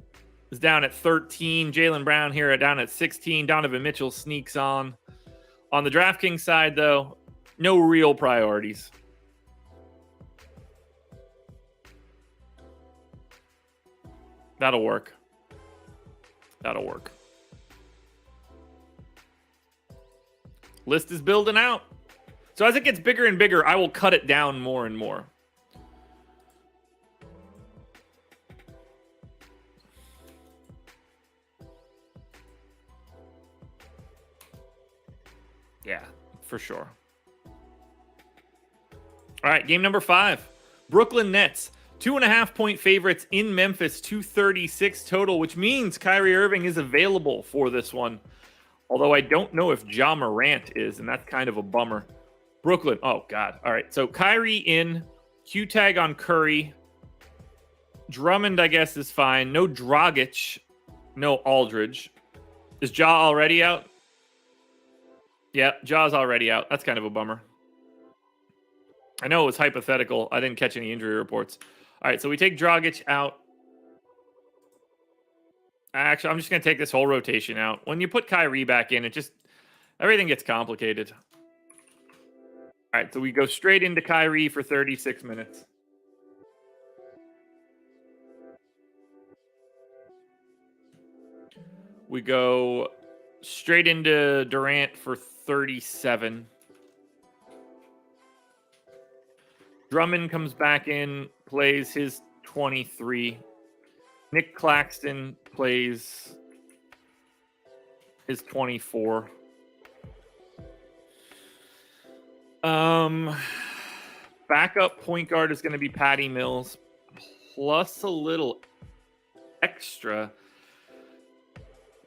is down at 13. Jaylen Brown here down at 16. Donovan Mitchell sneaks on. On the DraftKings side, though, no real priorities. That'll work. List is building out. So as it gets bigger and bigger, I will cut it down more and more. Yeah, for sure. All right, game number 5. Brooklyn Nets, 2.5-point favorites in Memphis, 236 total, which means Kyrie Irving is available for this one. Although I don't know if Ja Morant is, and that's kind of a bummer. Brooklyn, oh God. All right, so Kyrie in, Q-tag on Curry. Drummond, I guess, is fine. No Dragic, no Aldridge. Is Ja already out? Yeah, Ja's already out. That's kind of a bummer. I know it was hypothetical. I didn't catch any injury reports. All right, so we take Dragic out. Actually, I'm just going to take this whole rotation out. When you put Kyrie back in, it just, everything gets complicated. All right, so we go straight into Kyrie for 36 minutes. We go straight into Durant for 37. Drummond comes back in, plays his 23. Nick Claxton plays his 24. Backup point guard is going to be Patty Mills, plus a little extra.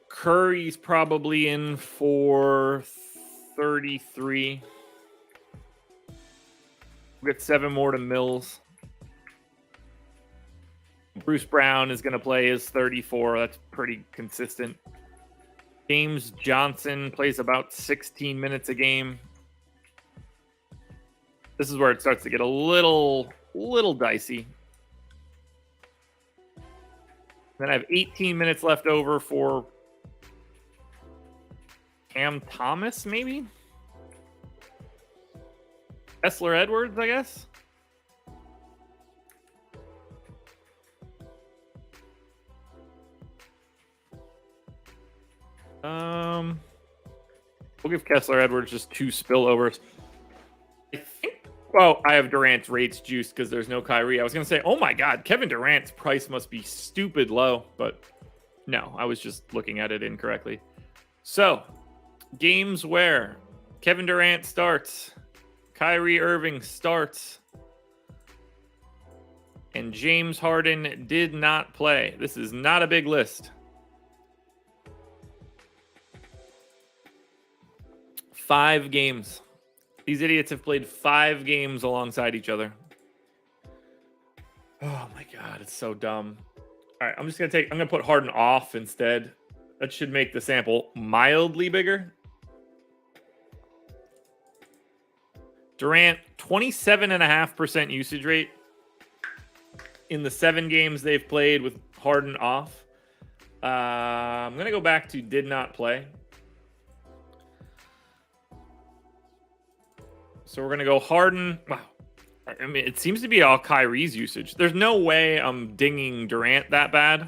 Curry's probably in for 33. We got 7 more to Mills. Bruce Brown is going to play his 34. That's pretty consistent. James Johnson plays about 16 minutes a game. This is where it starts to get a little dicey. Then I have 18 minutes left over for Cam Thomas, maybe? Kessler Edwards, I guess? We'll give Kessler Edwards just 2 spillovers. I think, well, I have Durant's rates juiced because there's no Kyrie. I was going to say, oh my God, Kevin Durant's price must be stupid low, but no, I was just looking at it incorrectly. So, games where Kevin Durant starts, Kyrie Irving starts, and James Harden did not play. This is not a big list. 5 games. These idiots have played 5 games alongside each other. Oh my God, it's so dumb. All right, I'm going to put Harden off instead. That should make the sample mildly bigger. Durant, 27.5% usage rate in the 7 games they've played with Harden off. I'm going to go back to did not play. So we're going to go Harden. Wow. I mean, it seems to be all Kyrie's usage. There's no way I'm dinging Durant that bad.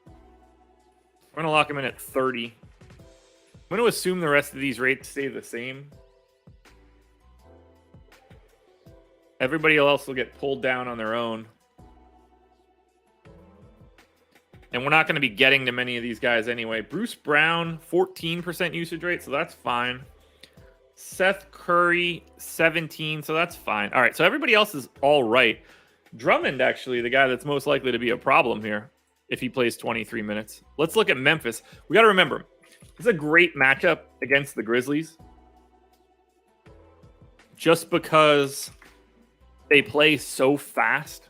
I'm going to lock him in at 30. I'm going to assume the rest of these rates stay the same. Everybody else will get pulled down on their own. And we're not going to be getting to many of these guys anyway. Bruce Brown, 14% usage rate, so that's fine. Seth Curry, 17, so that's fine. All right, so everybody else is all right. Drummond, actually, the guy that's most likely to be a problem here if he plays 23 minutes. Let's look at Memphis. We got to remember, this is a great matchup against the Grizzlies. Just because they play so fast.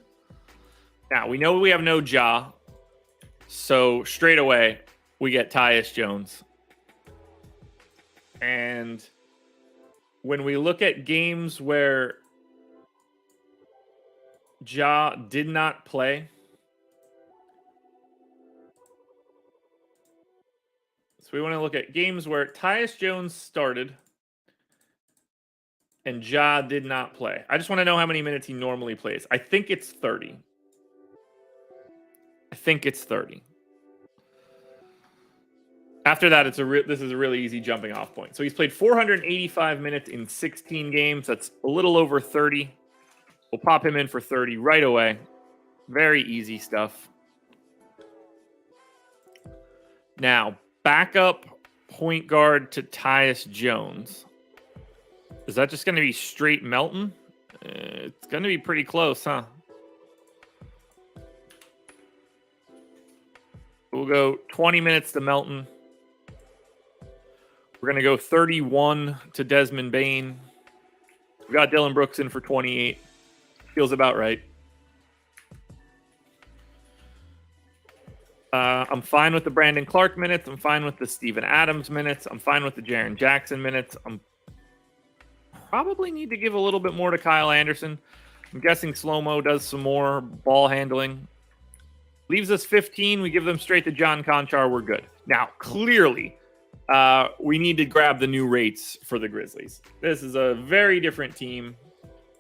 Now, we know we have no Ja. So straight away, we get Tyus Jones. And when we look at games where Ja did not play, so we want to look at games where Tyus Jones started and Ja did not play. I just want to know how many minutes he normally plays. I think it's 30. I think it's 30. After that, this is a really easy jumping off point. So he's played 485 minutes in 16 games. That's a little over 30. We'll pop him in for 30 right away. Very easy stuff. Now, backup point guard to Tyus Jones. Is that just going to be straight Melton? It's going to be pretty close, huh? We'll go 20 minutes to Melton. We're going to go 31 to Desmond Bane. We got Dillon Brooks in for 28. Feels about right. I'm fine with the Brandon Clark minutes. I'm fine with the Steven Adams minutes. I'm fine with the Jaren Jackson minutes. I'm probably need to give a little bit more to Kyle Anderson. I'm guessing Slow-Mo does some more ball handling. Leaves us 15. We give them straight to John Conchar. We're good. Now, clearly, we need to grab the new rates for the Grizzlies. This is a very different team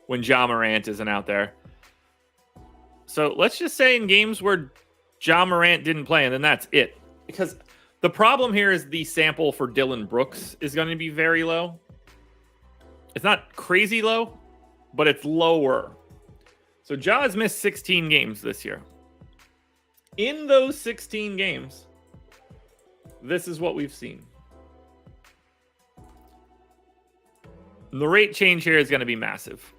when Ja Morant isn't out there. So let's just say in games where Ja Morant didn't play, and then that's it. Because the problem here is the sample for Dillon Brooks is going to be very low. It's not crazy low, but it's lower. So Ja has missed 16 games this year. In those 16 games, this is what we've seen. The rate change here is going to be massive.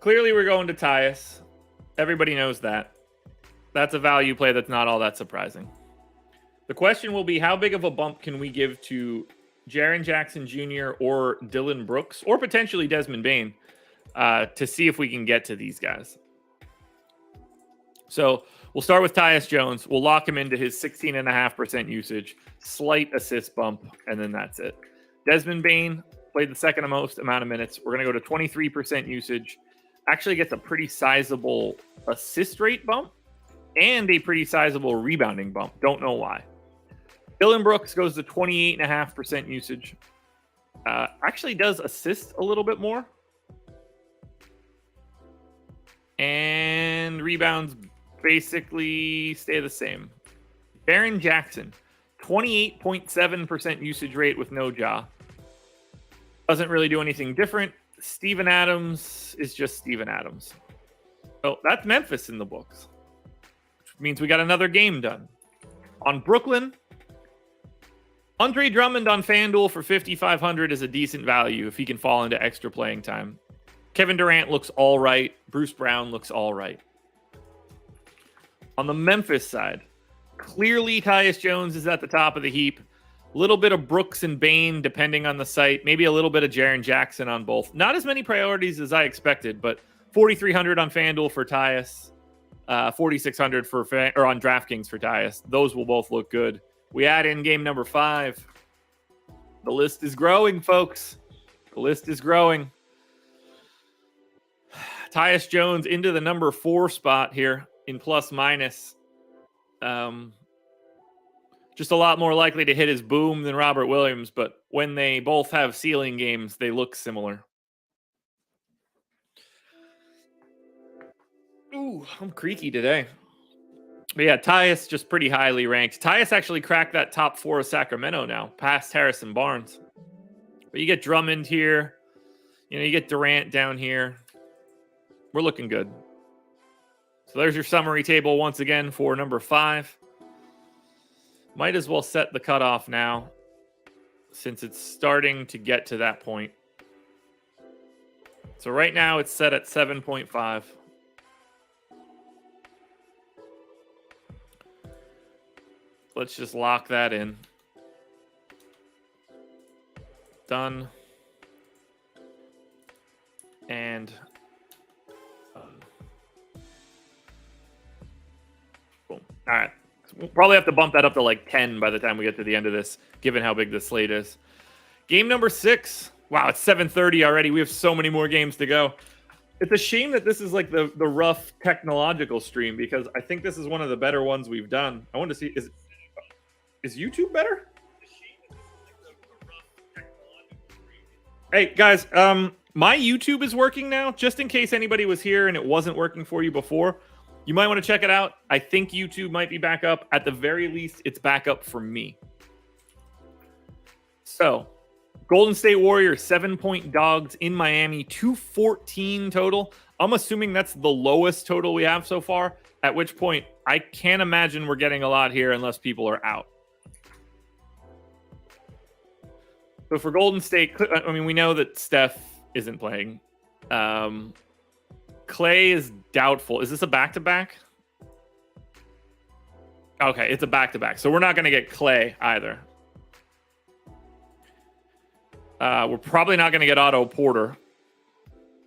Clearly, we're going to Tyus. Everybody knows that. That's a value play that's not all that surprising. The question will be, how big of a bump can we give to Jaren Jackson Jr. or Dillon Brooks, or potentially Desmond Bane, to see if we can get to these guys? So we'll start with Tyus Jones. We'll lock him into his 16.5% usage, slight assist bump, and then that's it. Desmond Bane played the second most amount of minutes. We're going to go to 23% usage. Actually gets a pretty sizable assist rate bump and a pretty sizable rebounding bump. Don't know why. Dillon Brooks goes to 28.5% usage. Actually does assist a little bit more. And rebounds basically stay the same. Jaren Jackson, 28.7% usage rate with no Ja. Doesn't really do anything different. Steven Adams is just Steven Adams. So that's Memphis in the books, which means we got another game done. On Brooklyn, Andre Drummond on Fanduel for 5,500 is a decent value if he can fall into extra playing time. Kevin Durant looks all right. Bruce Brown looks all right. On the Memphis side, clearly Tyus Jones is at the top of the heap. A little bit of Brooks and Bane, depending on the site. Maybe a little bit of Jaren Jackson on both. Not as many priorities as I expected, but 4,300 on FanDuel for Tyus, 4,600 or on DraftKings for Tyus. Those will both look good. We add in game number 5. The list is growing, folks. The list is growing. Tyus Jones into the number 4 spot here in plus minus. Just a lot more likely to hit his boom than Robert Williams, but when they both have ceiling games, they look similar. Ooh, I'm creaky today. But yeah, Tyus just pretty highly ranked. Tyus actually cracked that top 4 of Sacramento now, past Harrison Barnes. But you get Drummond here. You know, you get Durant down here. We're looking good. So there's your summary table once again for number 5. Might as well set the cutoff now, since it's starting to get to that point. So right now it's set at 7.5. Let's just lock that in. Done. And boom. All right. We'll probably have to bump that up to like 10 by the time we get to the end of this, given how big the slate is. Game number 6. Wow, it's 7:30 already. We have so many more games to go. It's a shame that this is like the rough technological stream, because I think this is one of the better ones we've done. I want to see, is YouTube better? Hey, guys, my YouTube is working now, just in case anybody was here and it wasn't working for you before. You might want to check it out. I think YouTube might be back up. At the very least, it's back up for me. So, Golden State Warriors, 7-point dogs in Miami, 214 total. I'm assuming that's the lowest total we have so far, at which point I can't imagine we're getting a lot here unless people are out. So for Golden State, I mean, we know that Steph isn't playing. Clay is doubtful. Is this a back-to-back? Okay, it's a back-to-back. So we're not going to get Clay either. We're probably not going to get Otto Porter.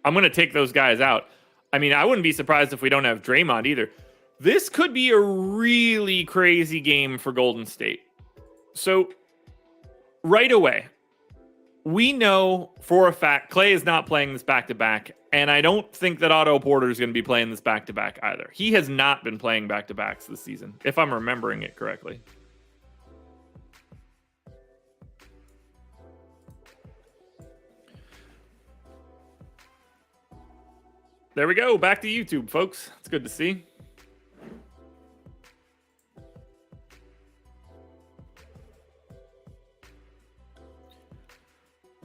I'm going to take those guys out. I mean, I wouldn't be surprised if we don't have Draymond either. This could be a really crazy game for Golden State. So right away, we know for a fact Clay is not playing this back-to-back, and I don't think that Otto Porter is going to be playing this back-to-back either. He has not been playing back-to-backs this season, if I'm remembering it correctly. There we go. Back to YouTube, folks. It's good to see.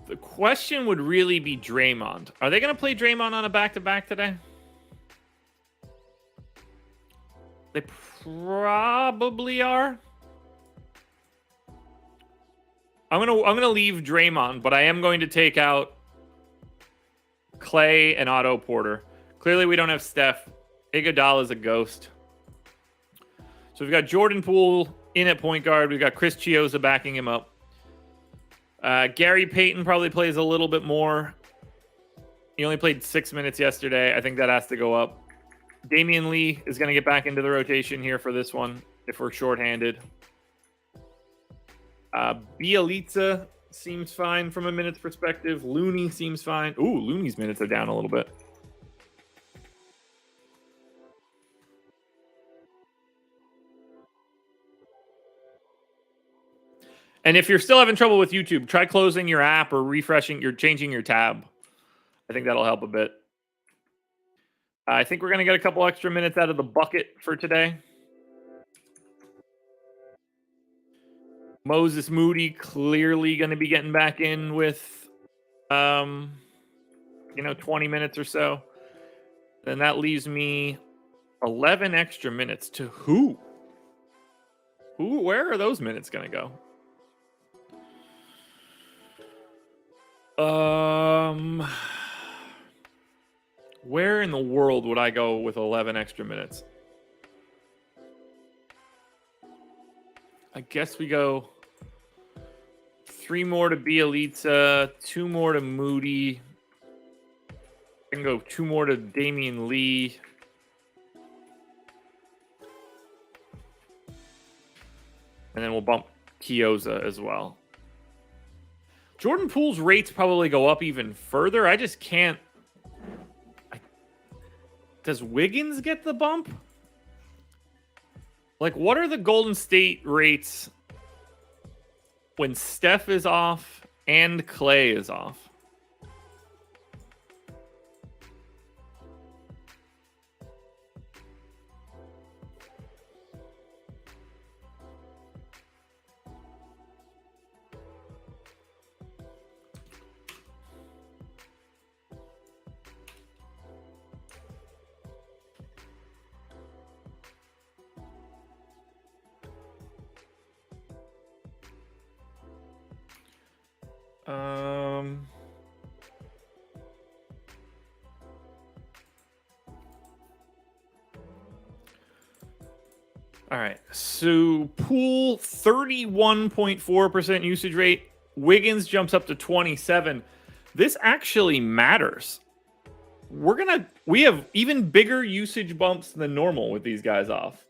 The question would really be Draymond. Are they going to play Draymond on a back-to-back today? They probably are. I'm gonna leave Draymond, but I am going to take out Clay and Otto Porter. Clearly, we don't have Steph. Iguodala is a ghost. So we've got Jordan Poole in at point guard. We've got Chris Chiozza backing him up. Gary Payton probably plays a little bit more. He only played 6 minutes yesterday. I think that has to go up. Damian Lee is going to get back into the rotation here for this one if we're shorthanded. Bielitsa seems fine from a minutes perspective. Looney seems fine. Ooh, Looney's minutes are down a little bit. And if you're still having trouble with YouTube, try closing your app or changing your tab. I think that'll help a bit. I think we're going to get a couple extra minutes out of the bucket for today. Moses Moody clearly going to be getting back in with, 20 minutes or so. Then that leaves me 11 extra minutes to who? Where are those minutes going to go? Where in the world would I go with 11 extra minutes? I guess we go 3 more to Bielitsa, 2 more to Moody. I can go 2 more to Damian Lee. And then we'll bump Chiozza as well. Jordan Poole's rates probably go up even further. I just can't. Does Wiggins get the bump? Like, what are the Golden State rates when Steph is off and Clay is off? All right, so Poole 31.4% usage rate. Wiggins jumps up to 27. This actually matters. We have even bigger usage bumps than normal with these guys off.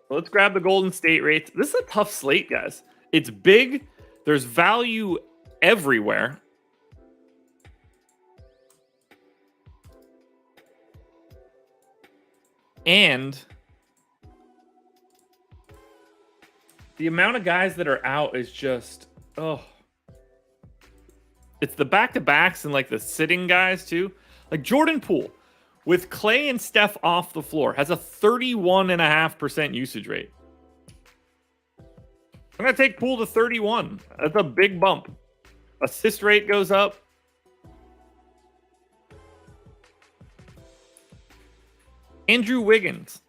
Let's grab the Golden State rates. This is a tough slate, guys. It's big. There's value everywhere. And the amount of guys that are out is just, it's the back-to-backs and like the sitting guys too. Like Jordan Poole. with Clay and Steph off the floor, has a 31.5% usage rate. I'm going to take Poole to 31. That's a big bump. Assist rate goes up. Andrew Wiggins,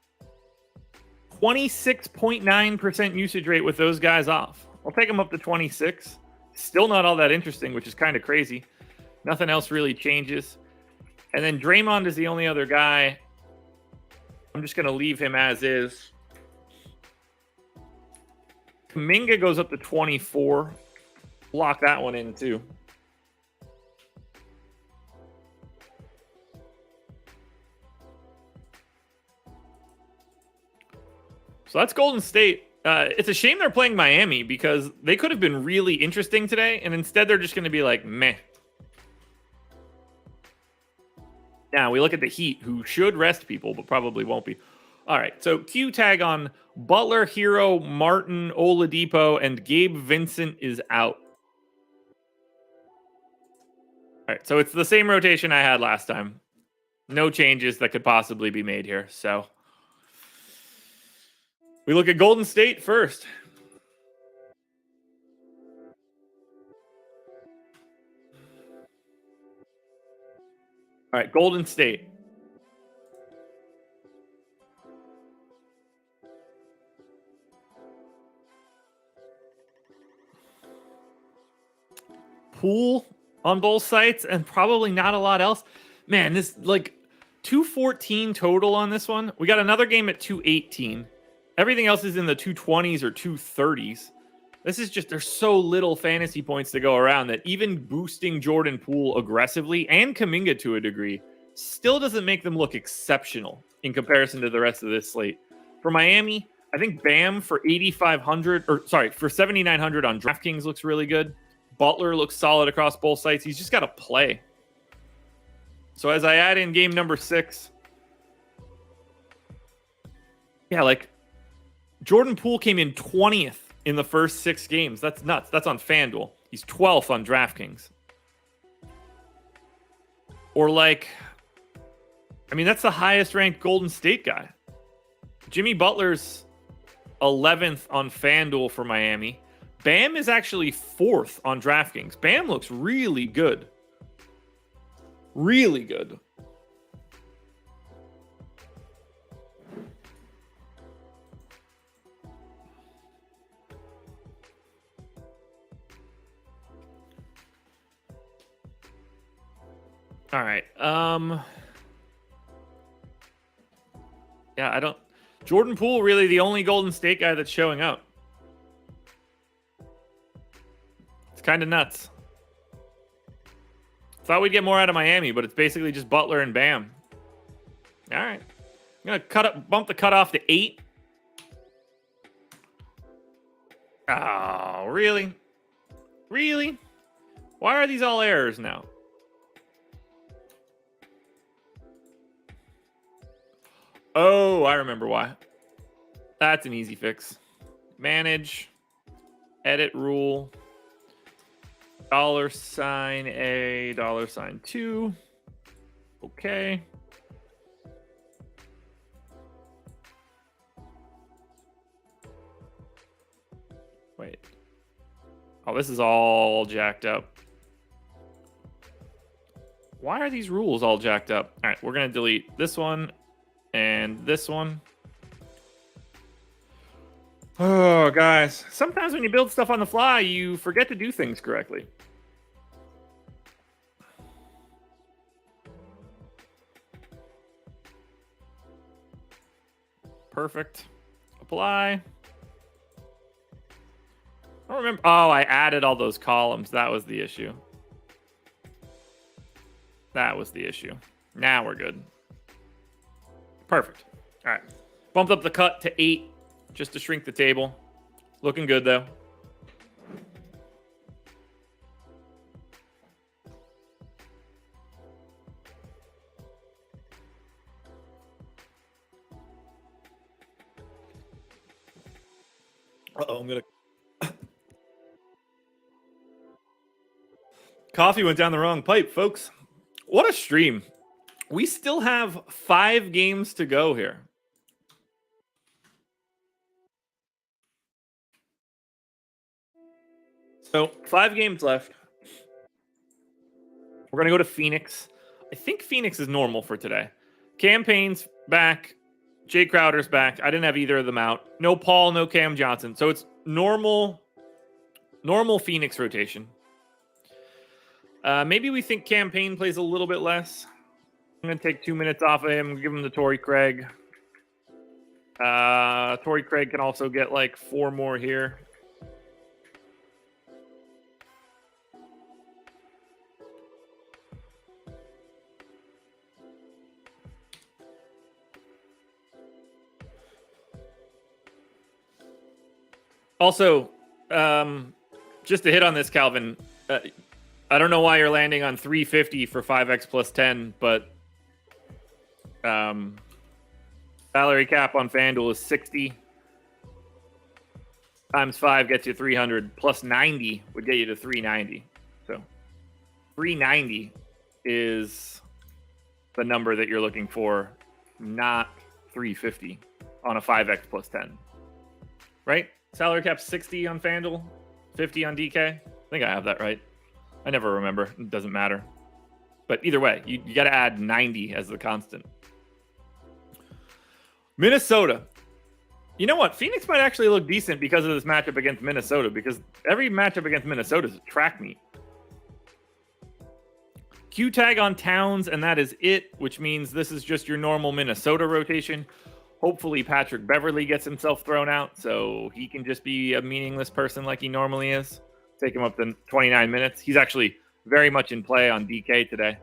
26.9% usage rate with those guys off. I'll take him up to 26. Still not all that interesting, which is kind of crazy. Nothing else really changes. And then Draymond is the only other guy. I'm just going to leave him as is. Kuminga goes up to 24. Lock that one in too. So that's Golden State. It's a shame they're playing Miami because they could have been really interesting today, and instead they're just going to be like, meh. Now we look at the Heat, who should rest people, but probably won't be. All right, so Q tag on Butler, Hero, Martin, Oladipo, and Gabe Vincent is out. All right, so it's the same rotation I had last time. No changes that could possibly be made here, so... we look at Golden State first. All right, Golden State. Poole on both sites and probably not a lot else. Man, this like 214 total on this one. We got another game at 218. Everything else is in the 220s or 230s. This is just, there's so little fantasy points to go around that even boosting Jordan Poole aggressively and Kuminga to a degree still doesn't make them look exceptional in comparison to the rest of this slate. For Miami, I think Bam for 8,500, or sorry, for 7,900 on DraftKings looks really good. Butler looks solid across both sites. He's just got to play. So as I add in game number 6, yeah, like Jordan Poole came in 20th in the first 6 games. That's nuts. That's on Fanduel. He's 12th on DraftKings. Or like, I mean, that's the highest ranked Golden State guy. Jimmy Butler's 11th on Fanduel for Miami. Bam is actually 4th on DraftKings. Bam looks really good. Really good. All right. Yeah, I don't... Jordan Poole really the only Golden State guy that's showing up. It's kind of nuts. Thought we'd get more out of Miami, but it's basically just Butler and Bam. All right. I'm going to bump the cutoff to 8. Oh, really? Really? Why are these all errors now? Oh, I remember why. That's an easy fix. Manage. Edit rule. $A, $2. Okay. Wait. Oh, this is all jacked up. Why are these rules all jacked up? All right, we're going to delete this one and this one. Oh, guys. Sometimes when you build stuff on the fly, you forget to do things correctly. Perfect. Apply. I don't remember. Oh, I added all those columns. That was the issue. That was the issue. Now we're good. Perfect. All right. Bumped up the cut to 8 just to shrink the table. Looking good, though. Uh-oh, I'm going to... Coffee went down the wrong pipe, folks. What a stream. We still have 5 games to go here. So 5 games left. We're going to go to Phoenix. I think Phoenix is normal for today. Campaign's back. Jay Crowder's back. I didn't have either of them out. No Paul, no Cam Johnson. So it's normal Phoenix rotation. Maybe we think Campaign plays a little bit less. I'm going to take 2 minutes off of him, give him to Torrey Craig. Torrey Craig can also get like 4 more here. Also, just to hit on this, Calvin, I don't know why you're landing on 350 for 5x plus 10, but salary cap on Fanduel is 60 times 5 gets you 300 plus 90 would get you to 390. So 390 is the number that you're looking for, not 350 on a 5x plus 10, right? Salary cap 60 on Fanduel, 50 on DK. I think I have that right. I never remember. It doesn't matter. But either way, you got to add 90 as the constant. Minnesota. You know what? Phoenix might actually look decent because of this matchup against Minnesota, because every matchup against Minnesota is a track meet. Q tag on Towns, and that is it, which means this is just your normal Minnesota rotation. Hopefully Patrick Beverley gets himself thrown out so he can just be a meaningless person like he normally is. Take him up to 29 minutes. He's actually very much in play on DK today.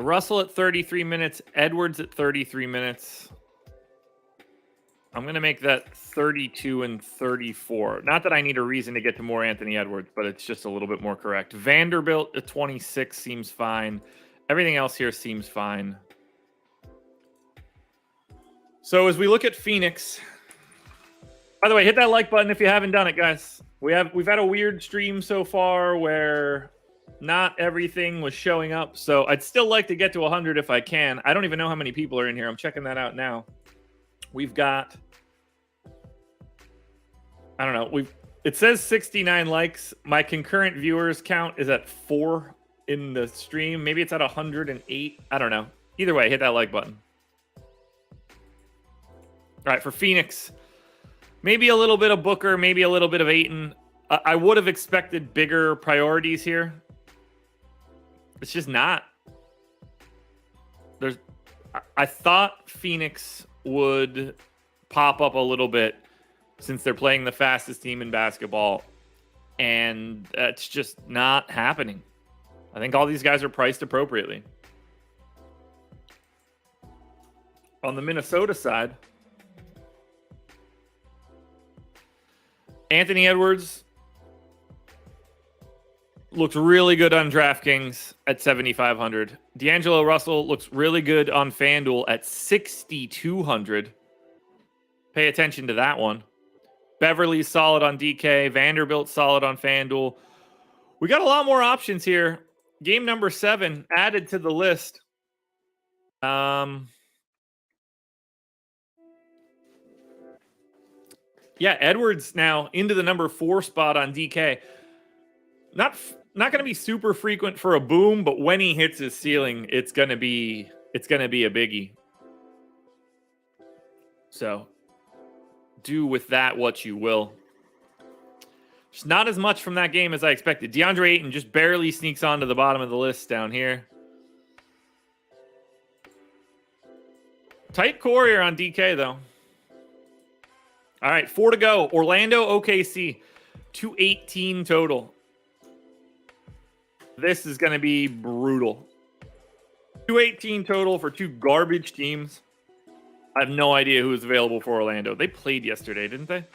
Russell at 33 minutes. Edwards at 33 minutes. I'm going to make that 32 and 34. Not that I need a reason to get to more Anthony Edwards, but it's just a little bit more correct. Vanderbilt at 26 seems fine. Everything else here seems fine. So as we look at Phoenix, by the way, hit that like button if you haven't done it, guys. We've had a weird stream so far where not everything was showing up. So I'd still like to get to 100 if I can. I don't even know how many people are in here. I'm checking that out now. We've got, I don't know. It says 69 likes. My concurrent viewers count is at 4 in the stream. Maybe it's at 108. I don't know. Either way, hit that like button. All right, for Phoenix, maybe a little bit of Booker, maybe a little bit of Ayton. I would have expected bigger priorities here. It's just not. I thought Phoenix would pop up a little bit since they're playing the fastest team in basketball, and it's just not happening. I think all these guys are priced appropriately. On the Minnesota side, Anthony Edwards looks really good on DraftKings at 7,500. D'Angelo Russell looks really good on FanDuel at 6,200. Pay attention to that one. Beverly's solid on DK. Vanderbilt solid on FanDuel. We got a lot more options here. Game number 7 added to the list. Yeah, Edwards now into the number 4 spot on DK. Not going to be super frequent for a boom, but when he hits his ceiling, it's going to be a biggie. So, do with that what you will. Just not as much from that game as I expected. DeAndre Ayton just barely sneaks onto the bottom of the list down here. Tight core here on DK, though. All right, 4 to go. Orlando, OKC, 218 total. This is going to be brutal. 218 total for 2 garbage teams. I have no idea who's available for Orlando. They played yesterday, didn't they?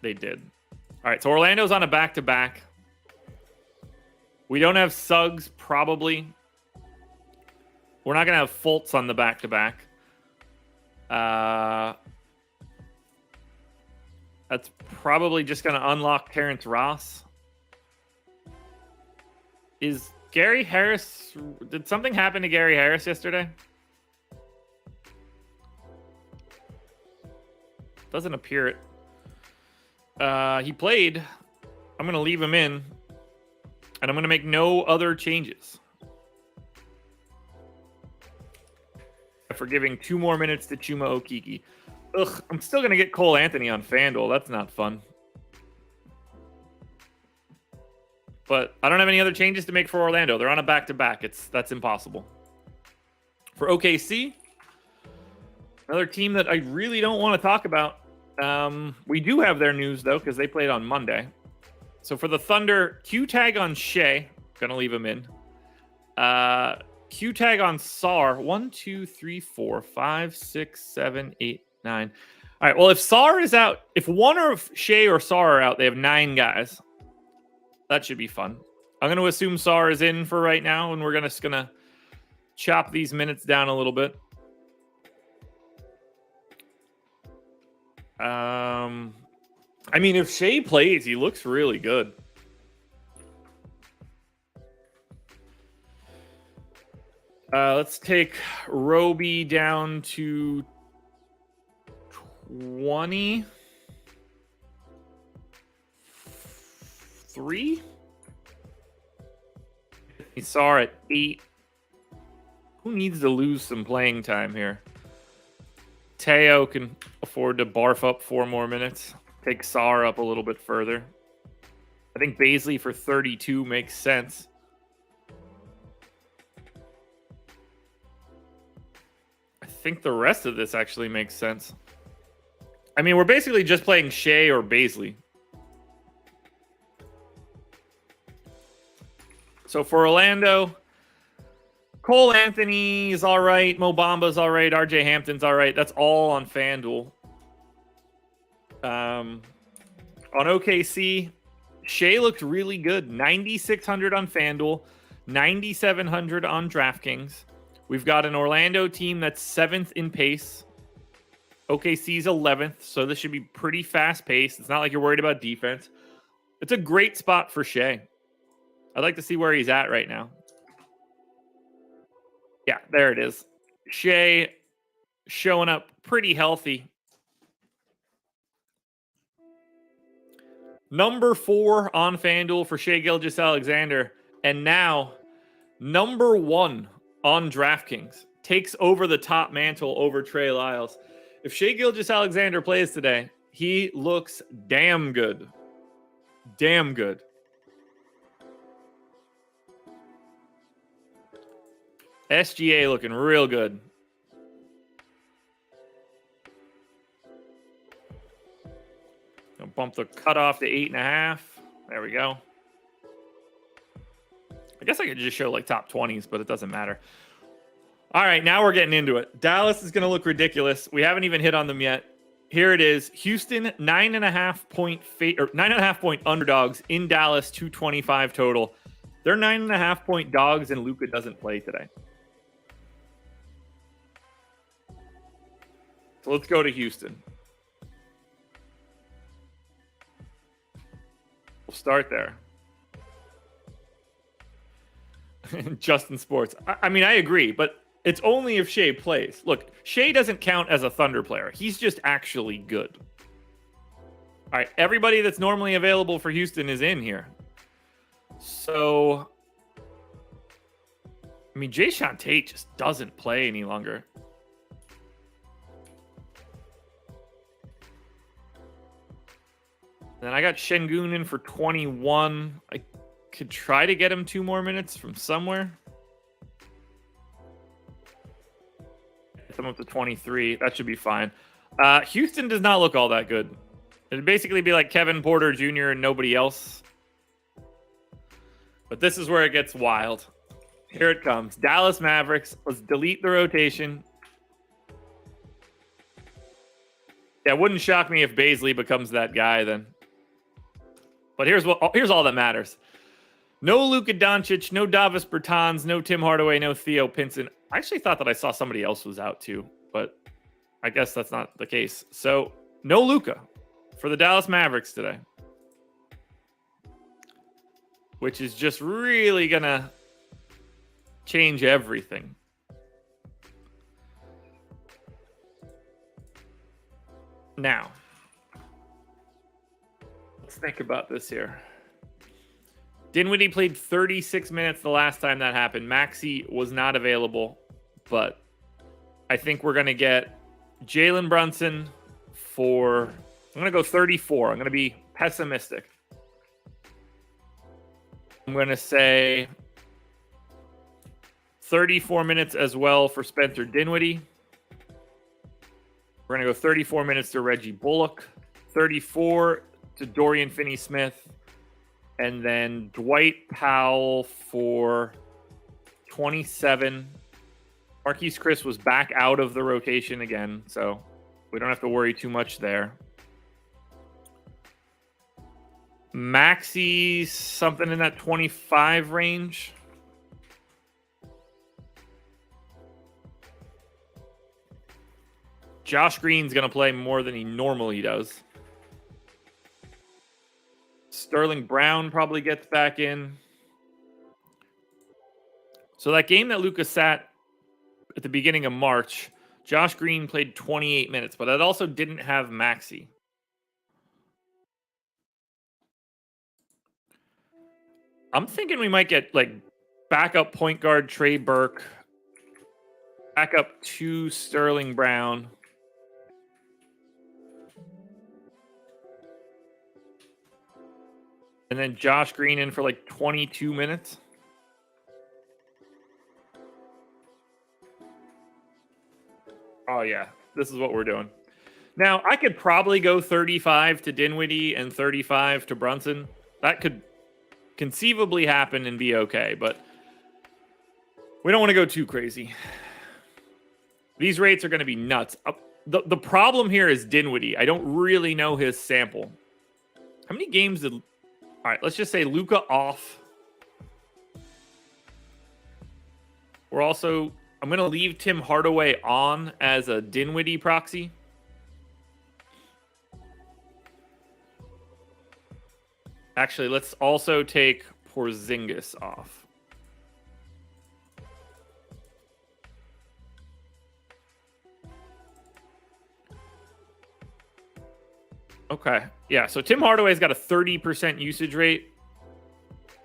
They did. All right, so Orlando's on a back-to-back. We don't have Suggs, probably. We're not going to have Fultz on the back-to-back. That's probably just going to unlock Terrence Ross. Is Gary Harris... Did something happen to Gary Harris yesterday? Doesn't appear it. He played. I'm going to leave him in. And I'm going to make no other changes. For giving 2 more minutes to Chuma Okeke. Ugh, I'm still going to get Cole Anthony on Fanduel. That's not fun. But I don't have any other changes to make for Orlando. They're on a back-to-back. That's impossible. For OKC, another team that I really don't want to talk about. We do have their news, though, because they played on Monday. So for the Thunder, Q-tag on Shea. Going to leave him in. Q-tag on Sar. 1, 2, 3, 4, 5, 6, 7, 8, 9. All right, well, if Sar is out, if one of Shea or Sar are out, they have 9 guys. That should be fun. I'm going to assume Sar is in for right now, and we're just going to chop these minutes down a little bit. I mean, if Shea plays, he looks really good. Let's take Roby down to 23. He saw at 8. Who needs to lose some playing time here? Teo can afford to barf up 4 more minutes. Take Sar up a little bit further. I think Baisley for 32 makes sense. I think the rest of this actually makes sense. I mean, we're basically just playing Shea or Baisley. So for Orlando, Cole Anthony is all right. Mo Bamba's all right. RJ Hampton's all right. That's all on FanDuel. On OKC, Shea looked really good. 9,600 on FanDuel, 9,700 on DraftKings. We've got an Orlando team that's 7th in pace. OKC's 11th, so this should be pretty fast-paced. It's not like you're worried about defense. It's a great spot for Shea. I'd like to see where he's at right now. Yeah, there it is. Shea showing up pretty healthy. Number 4 on FanDuel for Shea Gilgeous-Alexander. And now, number 1 on DraftKings. Takes over the top mantle over Trey Lyles. If Shea Gilgeous-Alexander plays today, he looks damn good. Damn good. SGA looking real good. Gonna bump the cutoff to 8.5. There we go. I guess I could just show like top 20s, but it doesn't matter. All right, now we're getting into it. Dallas is going to look ridiculous. We haven't even hit on them yet. Here it is. Houston, 9.5 point underdogs in Dallas, 225 total. They're 9.5 point dogs, and Luka doesn't play today. So let's go to Houston. We'll start there. Justin Sports. I mean, I agree, but it's only if Shea plays. Look, Shea doesn't count as a Thunder player. He's just actually good. All right, everybody that's normally available for Houston is in here. So, I mean, Jae'Sean Tate just doesn't play any longer. Then I got Şengün in for 21. I could try to get him 2 more minutes from somewhere. Get them up to 23. That should be fine. Houston does not look all that good. It'd basically be like Kevin Porter Jr. and nobody else. But this is where it gets wild. Here it comes. Dallas Mavericks. Let's delete the rotation. Yeah, it wouldn't shock me if Baisley becomes that guy then. But here's all that matters. No Luka Doncic, no Davis Bertans, no Tim Hardaway, no Theo Pinson. I actually thought that I saw somebody else was out too, but I guess that's not the case. So no Luka for the Dallas Mavericks today, which is just really going to change everything. Now, let's think about this here. Dinwiddie played 36 minutes the last time that happened. Maxey was not available, but I think we're going to get Jalen Brunson for, I'm going to go 34. I'm going to be pessimistic. I'm going to say 34 minutes as well for Spencer Dinwiddie. We're going to go 34 minutes to Reggie Bullock, 34 to Dorian Finney-Smith, and then Dwight Powell for 27. Marquise Chris was back out of the rotation again, so we don't have to worry too much there. Maxey, something in that 25 range. Josh Green's going to play more than he normally does. Sterling Brown probably gets back in. So that game that Luka sat at the beginning of March, Josh Green played 28 minutes, but that also didn't have Maxey. I'm thinking we might get like backup point guard Trey Burke, backup to Sterling Brown. And then Josh Green in for like 22 minutes. Oh, yeah. This is what we're doing. Now, I could probably go 35 to Dinwiddie and 35 to Brunson. That could conceivably happen and be okay, but we don't want to go too crazy. These rates are going to be nuts. The problem here is Dinwiddie. I don't really know his sample. How many games did... All right, let's just say Luka off. We're also... I'm going to leave Tim Hardaway on as a Dinwiddie proxy. Actually, let's also take Porzingis off. Okay. Yeah, so Tim Hardaway's got a 30% usage rate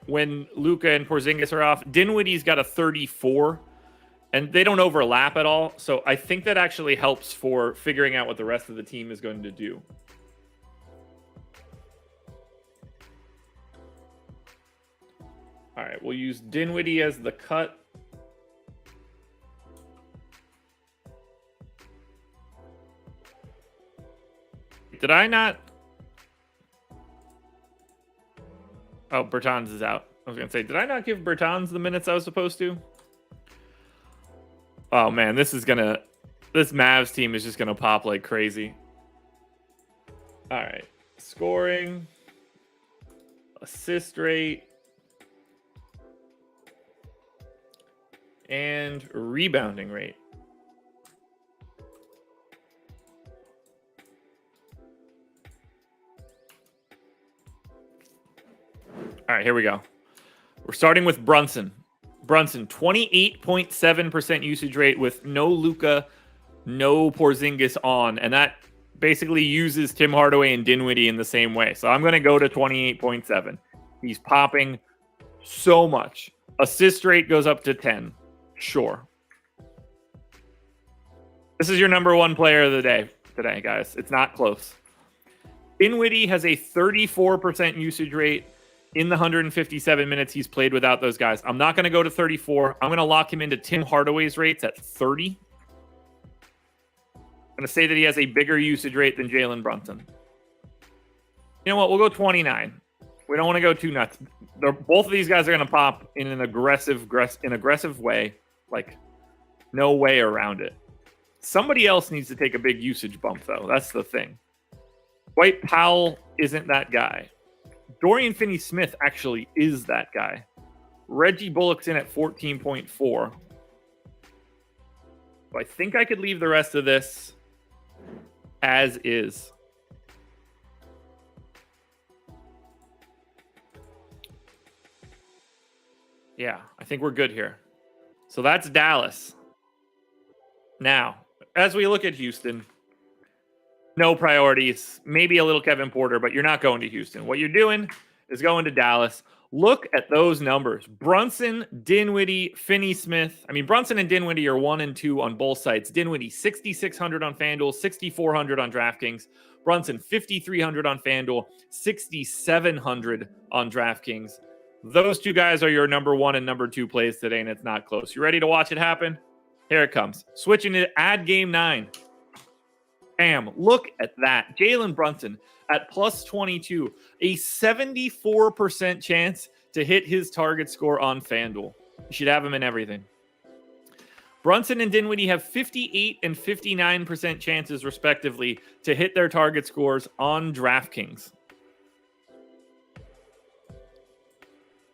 when Luka and Porzingis are off. Dinwiddie's got a 34%, and they don't overlap at all. So I think that actually helps for figuring out what the rest of the team is going to do. All right, we'll use Dinwiddie as the cut. Did I not? Oh, Bertans is out. I was going to say, did I not give Bertans the minutes I was supposed to? Oh, man, this Mavs team is just going to pop like crazy. All right. Scoring. Assist rate. And rebounding rate. All right, here we go. We're starting with Brunson. Brunson, 28.7% usage rate with no Luka, no Porzingis on. And that basically uses Tim Hardaway and Dinwiddie in the same way. So I'm going to go to 28.7. He's popping so much. Assist rate goes up to 10. Sure. This is your number one player of the day today, guys. It's not close. Dinwiddie has a 34% usage rate in the 157 minutes he's played without those guys. I'm not going to go to 34. I'm going to lock him into Tim Hardaway's rates at 30. I'm going to say that he has a bigger usage rate than Jalen Brunson. You know what? We'll go 29. We don't want to go too nuts. Both of these guys are going to pop in an aggressive way. Like, no way around it. Somebody else needs to take a big usage bump, though. That's the thing. Dwight Powell isn't that guy. Dorian Finney-Smith actually is that guy. Reggie Bullock's in at 14.4. So I think I could leave the rest of this as is. Yeah, I think we're good here. So that's Dallas. Now, as we look at Houston, no priorities. Maybe a little Kevin Porter, but you're not going to Houston. What you're doing is going to Dallas. Look at those numbers. Brunson, Dinwiddie, Finney-Smith. I mean, Brunson and Dinwiddie are 1 and 2 on both sites. Dinwiddie, 6,600 on FanDuel, 6,400 on DraftKings. Brunson, 5,300 on FanDuel, 6,700 on DraftKings. Those two guys are your number 1 and number 2 plays today, and it's not close. You ready to watch it happen? Here it comes. Switching to add game 9. Bam. Look at that. Jalen Brunson at plus 22. A 74% chance to hit his target score on FanDuel. You should have him in everything. Brunson and Dinwiddie have 58 and 59% chances, respectively, to hit their target scores on DraftKings.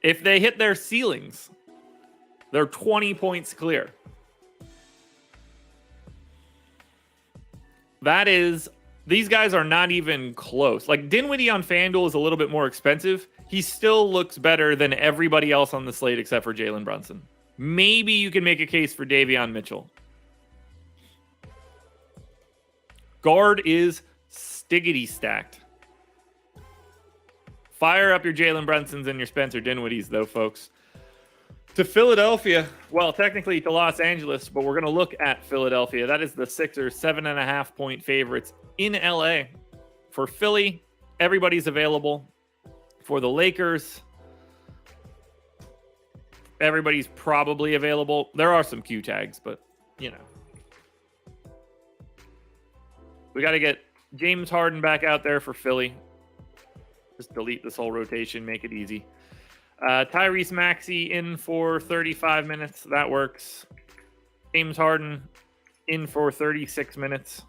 If they hit their ceilings, they're 20 points clear. That is, these guys are not even close. Like, Dinwiddie on FanDuel is a little bit more expensive. He still looks better than everybody else on the slate except for Jalen Brunson. Maybe you can make a case for Davion Mitchell. Guard is stiggity stacked. Fire up your Jalen Brunsons and your Spencer Dinwiddies, though, folks. To Philadelphia, well, technically to Los Angeles, but we're going to look at Philadelphia. That is the Sixers, 7.5 point favorites in LA. For Philly, everybody's available. For the Lakers, everybody's probably available. There are some Q tags, but, you know. We got to get James Harden back out there for Philly. Just delete this whole rotation, make it easy. Tyrese Maxey in for 35 minutes. That works. James Harden in for 36 minutes.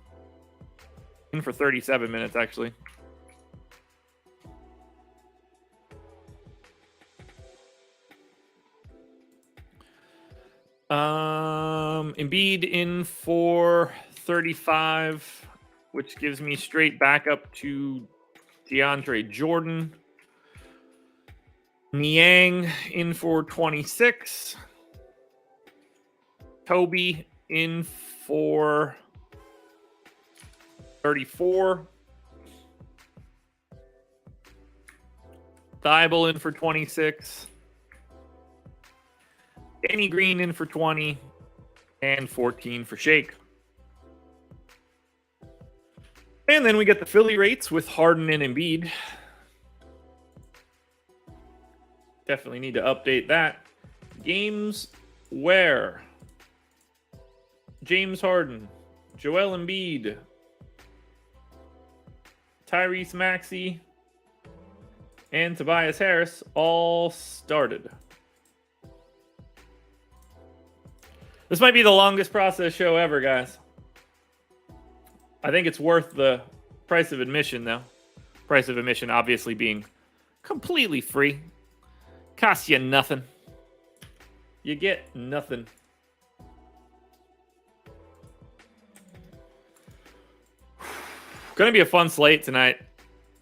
In for 37 minutes, actually. Embiid in for 35, which gives me straight back up to DeAndre Jordan. Niang in for 26. Toby in for 34. Thibault in for 26. Danny Green in for 20. And 14 for Shake. And then we get the Philly rates with Harden and Embiid. Definitely need to update that. Games where James Harden, Joel Embiid, Tyrese Maxey, and Tobias Harris all started. This might be the longest process show ever, guys. I think it's worth the price of admission, though. Price of admission obviously being completely free. Costs you nothing. You get nothing. Going to be a fun slate tonight.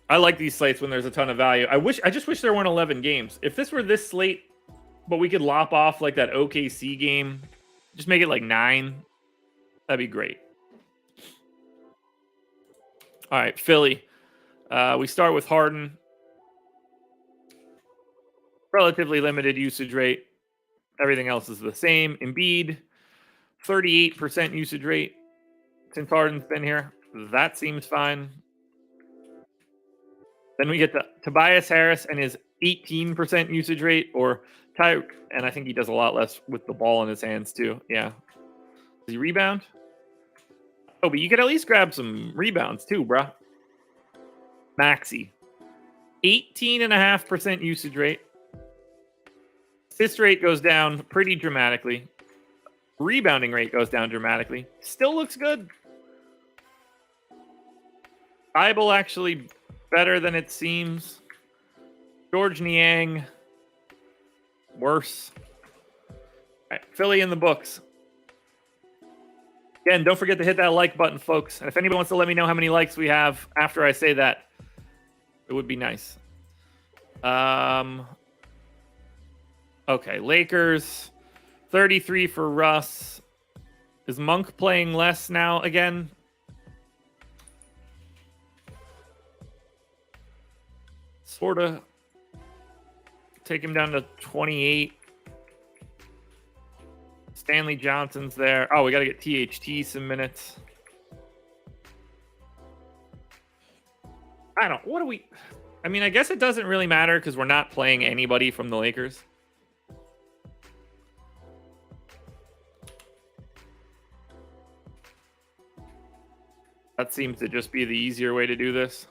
I like these slates when there's a ton of value. I just wish there weren't 11 games. If this were this slate, but we could lop off like that OKC game, just make it like 9. That'd be great. All right, Philly. We start with Harden. Relatively limited usage rate. Everything else is the same. Embiid, 38% usage rate since Harden's been here. That seems fine. Then we get to Tobias Harris and his 18% usage rate, or and I think he does a lot less with the ball in his hands too. Yeah. Does he rebound? Oh, but you could at least grab some rebounds too, bruh. Maxey, 18.5% usage rate. Assist rate goes down pretty dramatically. Rebounding rate goes down dramatically. Still looks good. Thibault actually better than it seems. George Niang, worse. All right, Philly in the books. Again, don't forget to hit that like button, folks. And if anybody wants to let me know how many likes we have after I say that, it would be nice. Okay, Lakers, 33 for Russ. Is Monk playing less now again? Sort of. Take him down to 28. Stanley Johnson's there. Oh, we got to get THT some minutes. I don't. What do we? I mean, I guess it doesn't really matter because we're not playing anybody from the Lakers. That seems to just be the easier way to do this.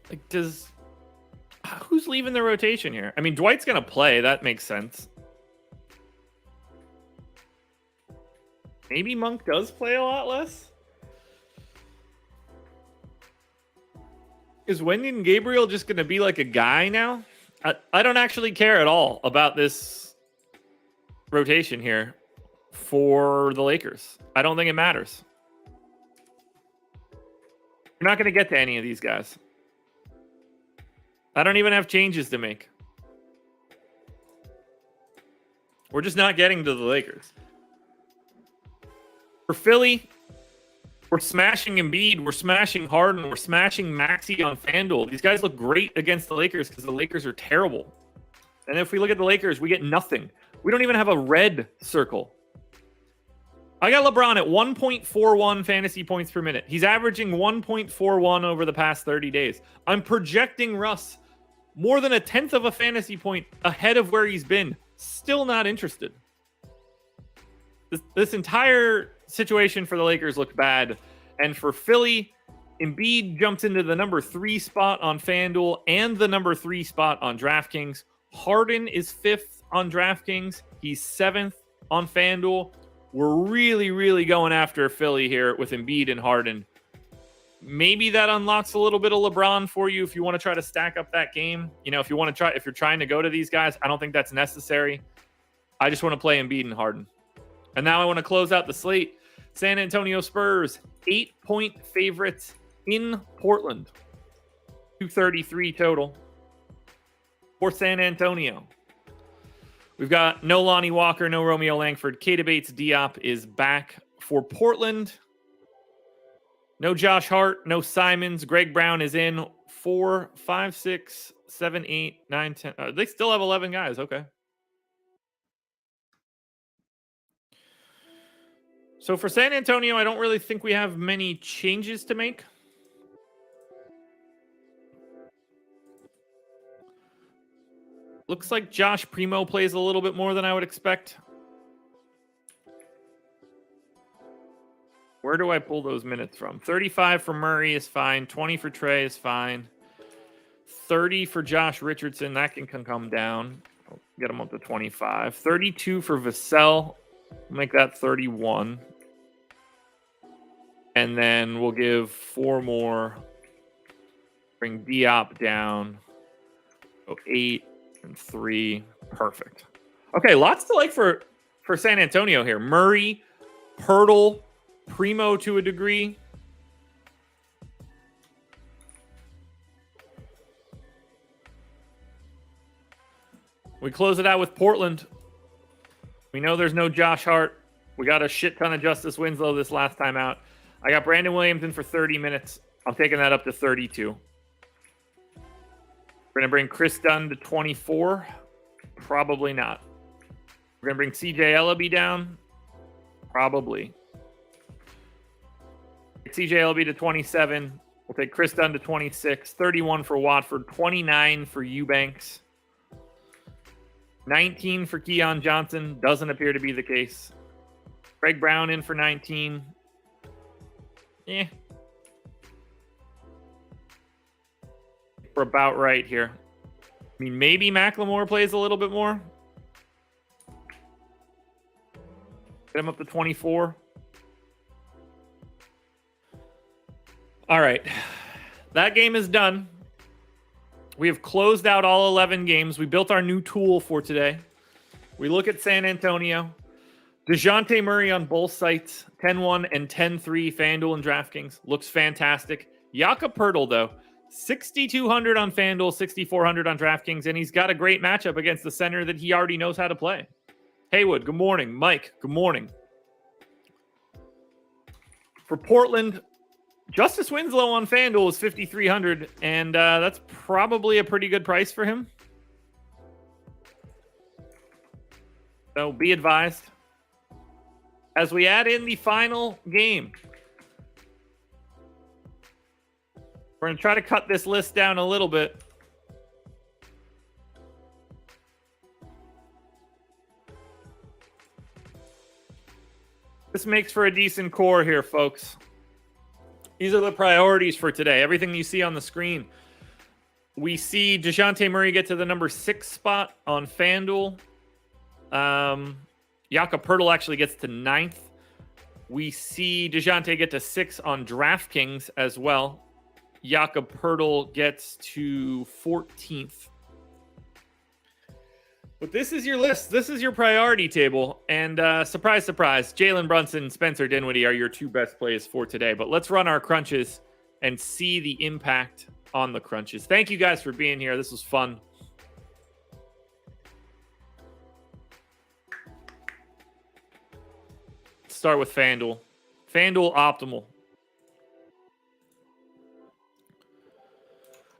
Like, who's leaving the rotation here? I mean, Dwight's going to play. That makes sense. Maybe Monk does play a lot less? Is Wenyen Gabriel just going to be like a guy now? I don't actually care at all about this rotation here for the Lakers. I don't think it matters. You're not going to get to any of these guys. I don't even have changes to make. We're just not getting to the Lakers. For Philly, we're smashing Embiid, we're smashing Harden, we're smashing Maxey on Fanduel. These guys look great against the Lakers because the Lakers are terrible. And if we look at the Lakers, we get nothing. We don't even have a red circle. I got LeBron at 1.41 fantasy points per minute. He's averaging 1.41 over the past 30 days. I'm projecting Russ more than a tenth of a fantasy point ahead of where he's been. Still not interested. This entire situation for the Lakers looked bad. And for Philly, Embiid jumps into the number 3 spot on FanDuel and the number 3 spot on DraftKings. Harden is 5th on DraftKings. He's 7th on FanDuel. We're really, really going after Philly here with Embiid and Harden. Maybe that unlocks a little bit of LeBron for you if you want to try to stack up that game. You know, if you're trying to go to these guys, I don't think that's necessary. I just want to play Embiid and Harden. And now I want to close out the slate. San Antonio Spurs, 8-point favorites in Portland. 233 total for San Antonio. We've got no Lonnie Walker, no Romeo Langford. Keita Bates-Diop is back for Portland. No Josh Hart, no Simons. Greg Brown is in. 4, 5, 6, 7, 8, 9, 10. They still have 11 guys. Okay. So for San Antonio, I don't really think we have many changes to make. Looks like Josh Primo plays a little bit more than I would expect. Where do I pull those minutes from? 35 for Murray is fine. 20 for Trey is fine. 30 for Josh Richardson. That can come down. I'll get him up to 25. 32 for Vassell. Make that 31. And then we'll give 4 more. Bring Diop down. So 8 and 3. Perfect. Okay, lots to like for San Antonio here. Murray, Pirtle, Primo to a degree. We close it out with Portland. We know there's no Josh Hart. We got a shit ton of Justice Winslow this last time out. I got Brandon Williams in for 30 minutes. I'm taking that up to 32. We're going to bring Chris Dunn to 24. Probably not. We're going to bring CJ Ellaby down. Probably. CJ Ellaby to 27. We'll take Chris Dunn to 26. 31 for Watford. 29 for Eubanks. 19 for Keon Johnson. Doesn't appear to be the case. Greg Brown in for 19. We're about right here. I mean, maybe McLemore plays a little bit more. Get him up to 24. All right. That game is done. We have closed out all 11 games. We built our new tool for today. We look at San Antonio. DeJounte Murray on both sites, 10-1 and 10-3 FanDuel and DraftKings. Looks fantastic. Jakob Poeltl, though, 6,200 on Fanduel, 6,400 on DraftKings, and he's got a great matchup against the center that he already knows how to play. Haywood, good morning. Mike, good morning. For Portland, Justice Winslow on Fanduel is 5,300, and that's probably a pretty good price for him. So be advised. As we add in the final game, we're going to try to cut this list down a little bit. This makes for a decent core here, folks. These are the priorities for today. Everything you see on the screen. We see DeJounte Murray get to the number 6 spot on FanDuel. Jakob Poeltl actually gets to 9th. We see DeJounte get to 6 on DraftKings as well. Jakob Poeltl gets to 14th. But this is your list. This is your priority table. And surprise, surprise, Jalen Brunson, Spencer Dinwiddie are your 2 best plays for today. But let's run our crunches and see the impact on the crunches. Thank you guys for being here. This was fun. Let's start with FanDuel. FanDuel Optimal.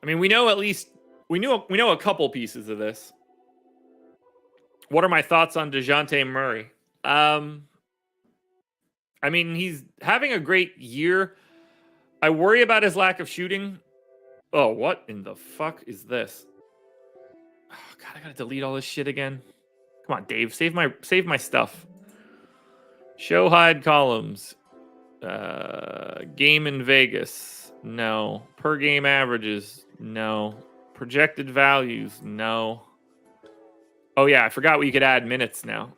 I mean, we know at least we know a couple pieces of this. What are my thoughts on DeJounte Murray? I mean, he's having a great year. I worry about his lack of shooting. Oh, what in the fuck is this? Oh, God, I gotta delete all this shit again. Come on, Dave, save my stuff. Show hide columns. Game in Vegas. No. Per game averages. No. Projected values. No. Oh, yeah, I forgot you could add minutes now.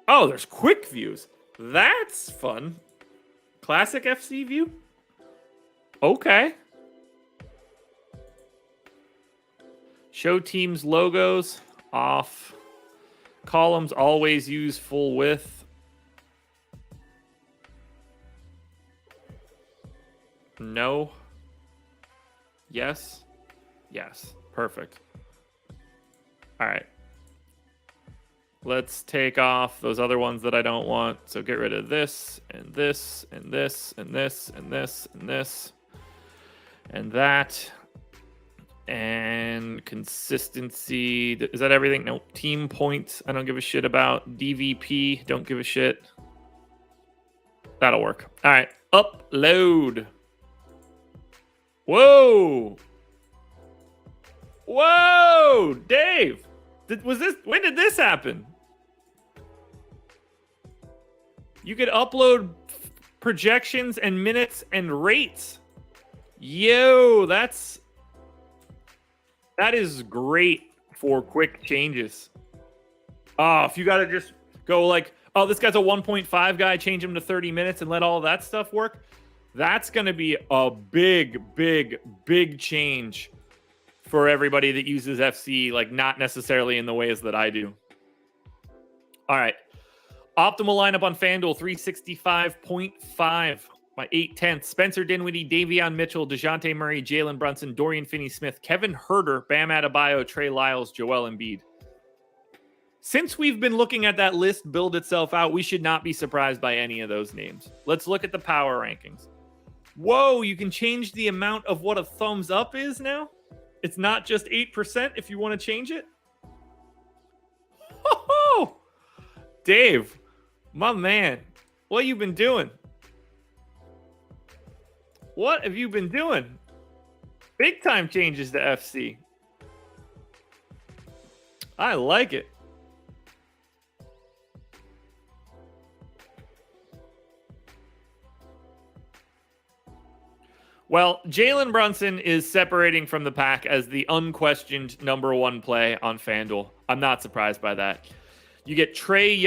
Oh, there's quick views. That's fun. Classic FC view? Okay. Show teams logos. Off. Columns always use full width. No. Yes. Yes. Perfect. All right. Let's take off those other ones that I don't want. So get rid of this and this and this and this and this and this and that. And consistency. Is that everything? No. Team points. I don't give a shit about. DVP. Don't give a shit. That'll work. All right. Upload. Whoa. Whoa. Dave. When did this happen? You could upload projections and minutes and rates. Yo, that is great for quick changes. Oh, if you got to just go like, oh, this guy's a 1.5 guy, change him to 30 minutes and let all that stuff work. That's going to be a big, big, big change for everybody that uses FC, like not necessarily in the ways that I do. All right. Optimal lineup on FanDuel, 365.5 by 8/10. Spencer Dinwiddie, Davion Mitchell, DeJounte Murray, Jalen Brunson, Dorian Finney-Smith, Kevin Huerter, Bam Adebayo, Trey Lyles, Joel Embiid. Since we've been looking at that list build itself out, we should not be surprised by any of those names. Let's look at the power rankings. Whoa, you can change the amount of what a thumbs up is now? It's not just 8% if you want to change it? Oh, Dave, my man, what you been doing? What have you been doing? Big time changes to FC. I like it. Well, Jalen Brunson is separating from the pack as the unquestioned number 1 play on FanDuel. I'm not surprised by that. You get Trey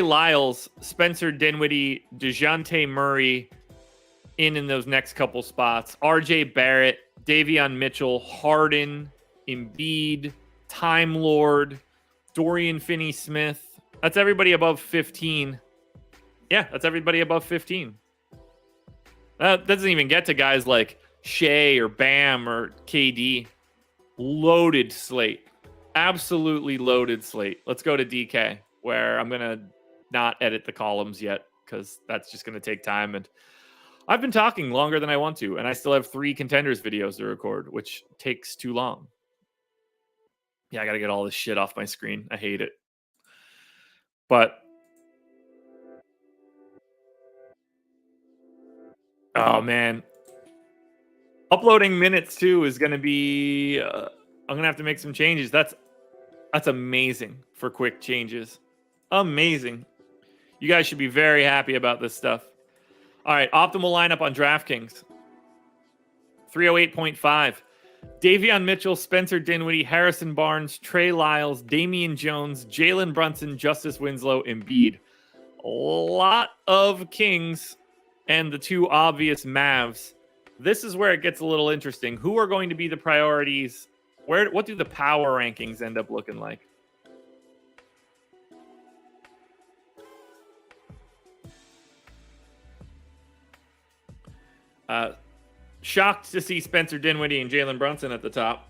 Lyles, Spencer Dinwiddie, DeJounte Murray in those next couple spots. RJ Barrett, Davion Mitchell, Harden, Embiid, Time Lord, Dorian Finney-Smith, That's everybody above 15. Yeah, that's everybody above 15. That doesn't even get to guys like Shea or Bam or KD. Loaded slate. Absolutely loaded slate. Let's go to DK, where I'm going to not edit the columns yet because that's just going to take time. And I've been talking longer than I want to, and I still have 3 contenders videos to record, which takes too long. Yeah, I got to get all this shit off my screen. I hate it. But oh, man. Uploading minutes, too, is going to be... I'm going to have to make some changes. That's amazing for quick changes. Amazing. You guys should be very happy about this stuff. All right, optimal lineup on DraftKings. 308.5. Davion Mitchell, Spencer Dinwiddie, Harrison Barnes, Trey Lyles, Damian Jones, Jalen Brunson, Justice Winslow, Embiid. A lot of Kings and the 2 obvious Mavs. This is where it gets a little interesting. Who are going to be the priorities? What do the power rankings end up looking like? Shocked to see Spencer Dinwiddie and Jalen Brunson at the top.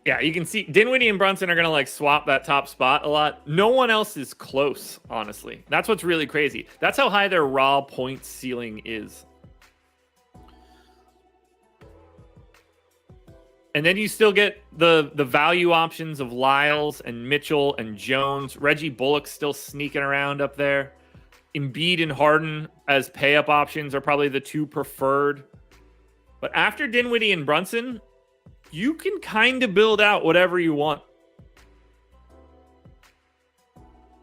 Yeah, you can see Dinwiddie and Brunson are going to like swap that top spot a lot. No one else is close, honestly. That's what's really crazy. That's how high their raw point ceiling is. And then you still get the value options of Lyles and Mitchell and Jones. Reggie Bullock's still sneaking around up there. Embiid and Harden as pay-up options are probably the 2 preferred. But after Dinwiddie and Brunson, you can kind of build out whatever you want.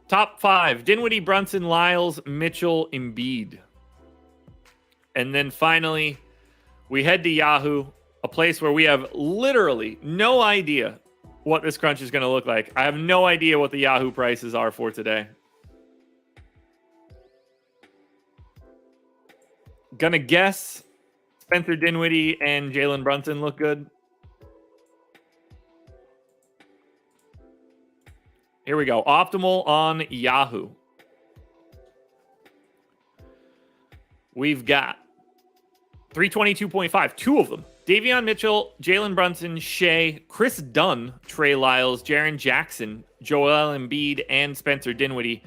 Top 5, Dinwiddie, Brunson, Lyles, Mitchell, Embiid. And then finally, we head to Yahoo, a place where we have literally no idea what this crunch is going to look like. I have no idea what the Yahoo prices are for today. Gonna guess Spencer Dinwiddie and Jalen Brunson look good. Here we go. Optimal on Yahoo. We've got 322.5, 2 of them. Davion Mitchell, Jalen Brunson, Shea, Chris Dunn, Trey Lyles, Jaren Jackson, Joel Embiid, and Spencer Dinwiddie.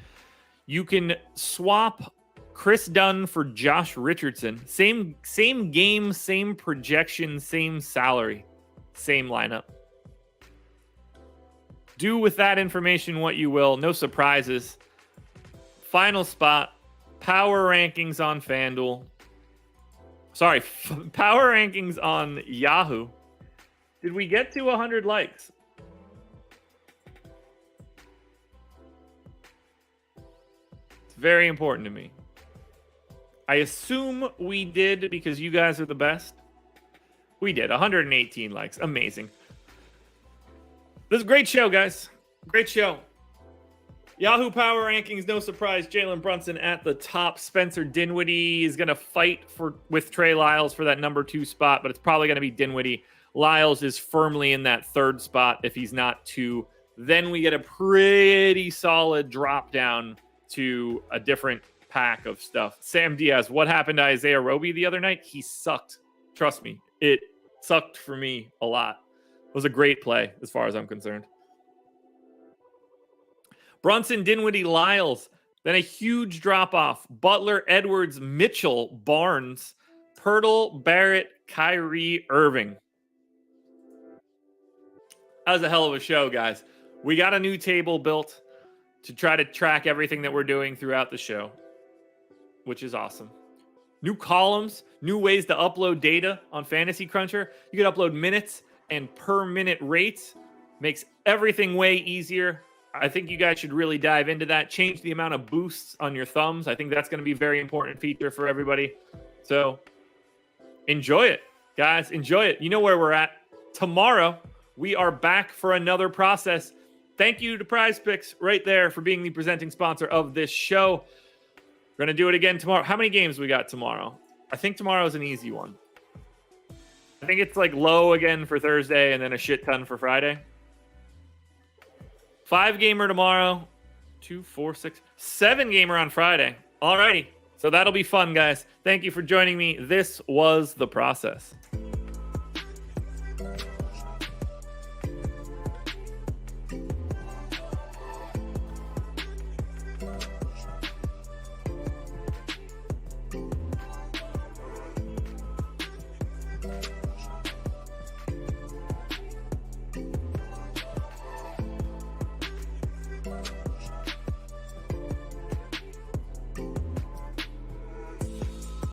You can swap Chris Dunn for Josh Richardson. Same game, same projection, same salary, same lineup. Do with that information what you will. No surprises. Final spot. Power rankings on Fanduel. Sorry, power rankings on Yahoo. Did we get to 100 likes? It's very important to me. I assume we did because you guys are the best. We did. 118 likes. Amazing. This is a great show, guys. Great show. Yahoo Power Rankings, no surprise. Jalen Brunson at the top. Spencer Dinwiddie is going to fight with Trey Lyles for that number 2 spot, but it's probably going to be Dinwiddie. Lyles is firmly in that 3rd spot if he's not 2. Then we get a pretty solid drop down to a different pack of stuff. Sam Diaz, what happened to Isaiah Roby the other night? He sucked. Trust me, it sucked for me a lot. It was a great play as far as I'm concerned. Brunson, Dinwiddie, Lyles. Then a huge drop-off. Butler, Edwards, Mitchell, Barnes, Pirtle, Barrett, Kyrie, Irving. That was a hell of a show, guys. We got a new table built to try to track everything that we're doing throughout the show, which is awesome. New columns, new ways to upload data on Fantasy Cruncher. You can upload minutes and per minute rates. Makes everything way easier. I think you guys should really dive into that. Change the amount of boosts on your thumbs. I think that's going to be a very important feature for everybody. So enjoy it, guys. Enjoy it. You know where we're at. Tomorrow, we are back for another process. Thank you to Prize Picks right there for being the presenting sponsor of this show. We're going to do it again tomorrow. How many games we got tomorrow? I think tomorrow is an easy one. I think it's like low again for Thursday and then a shit ton for Friday. 5-gamer tomorrow. 2, 4, 6, 7-gamer on Friday. All righty. So that'll be fun, guys. Thank you for joining me. This was The Process.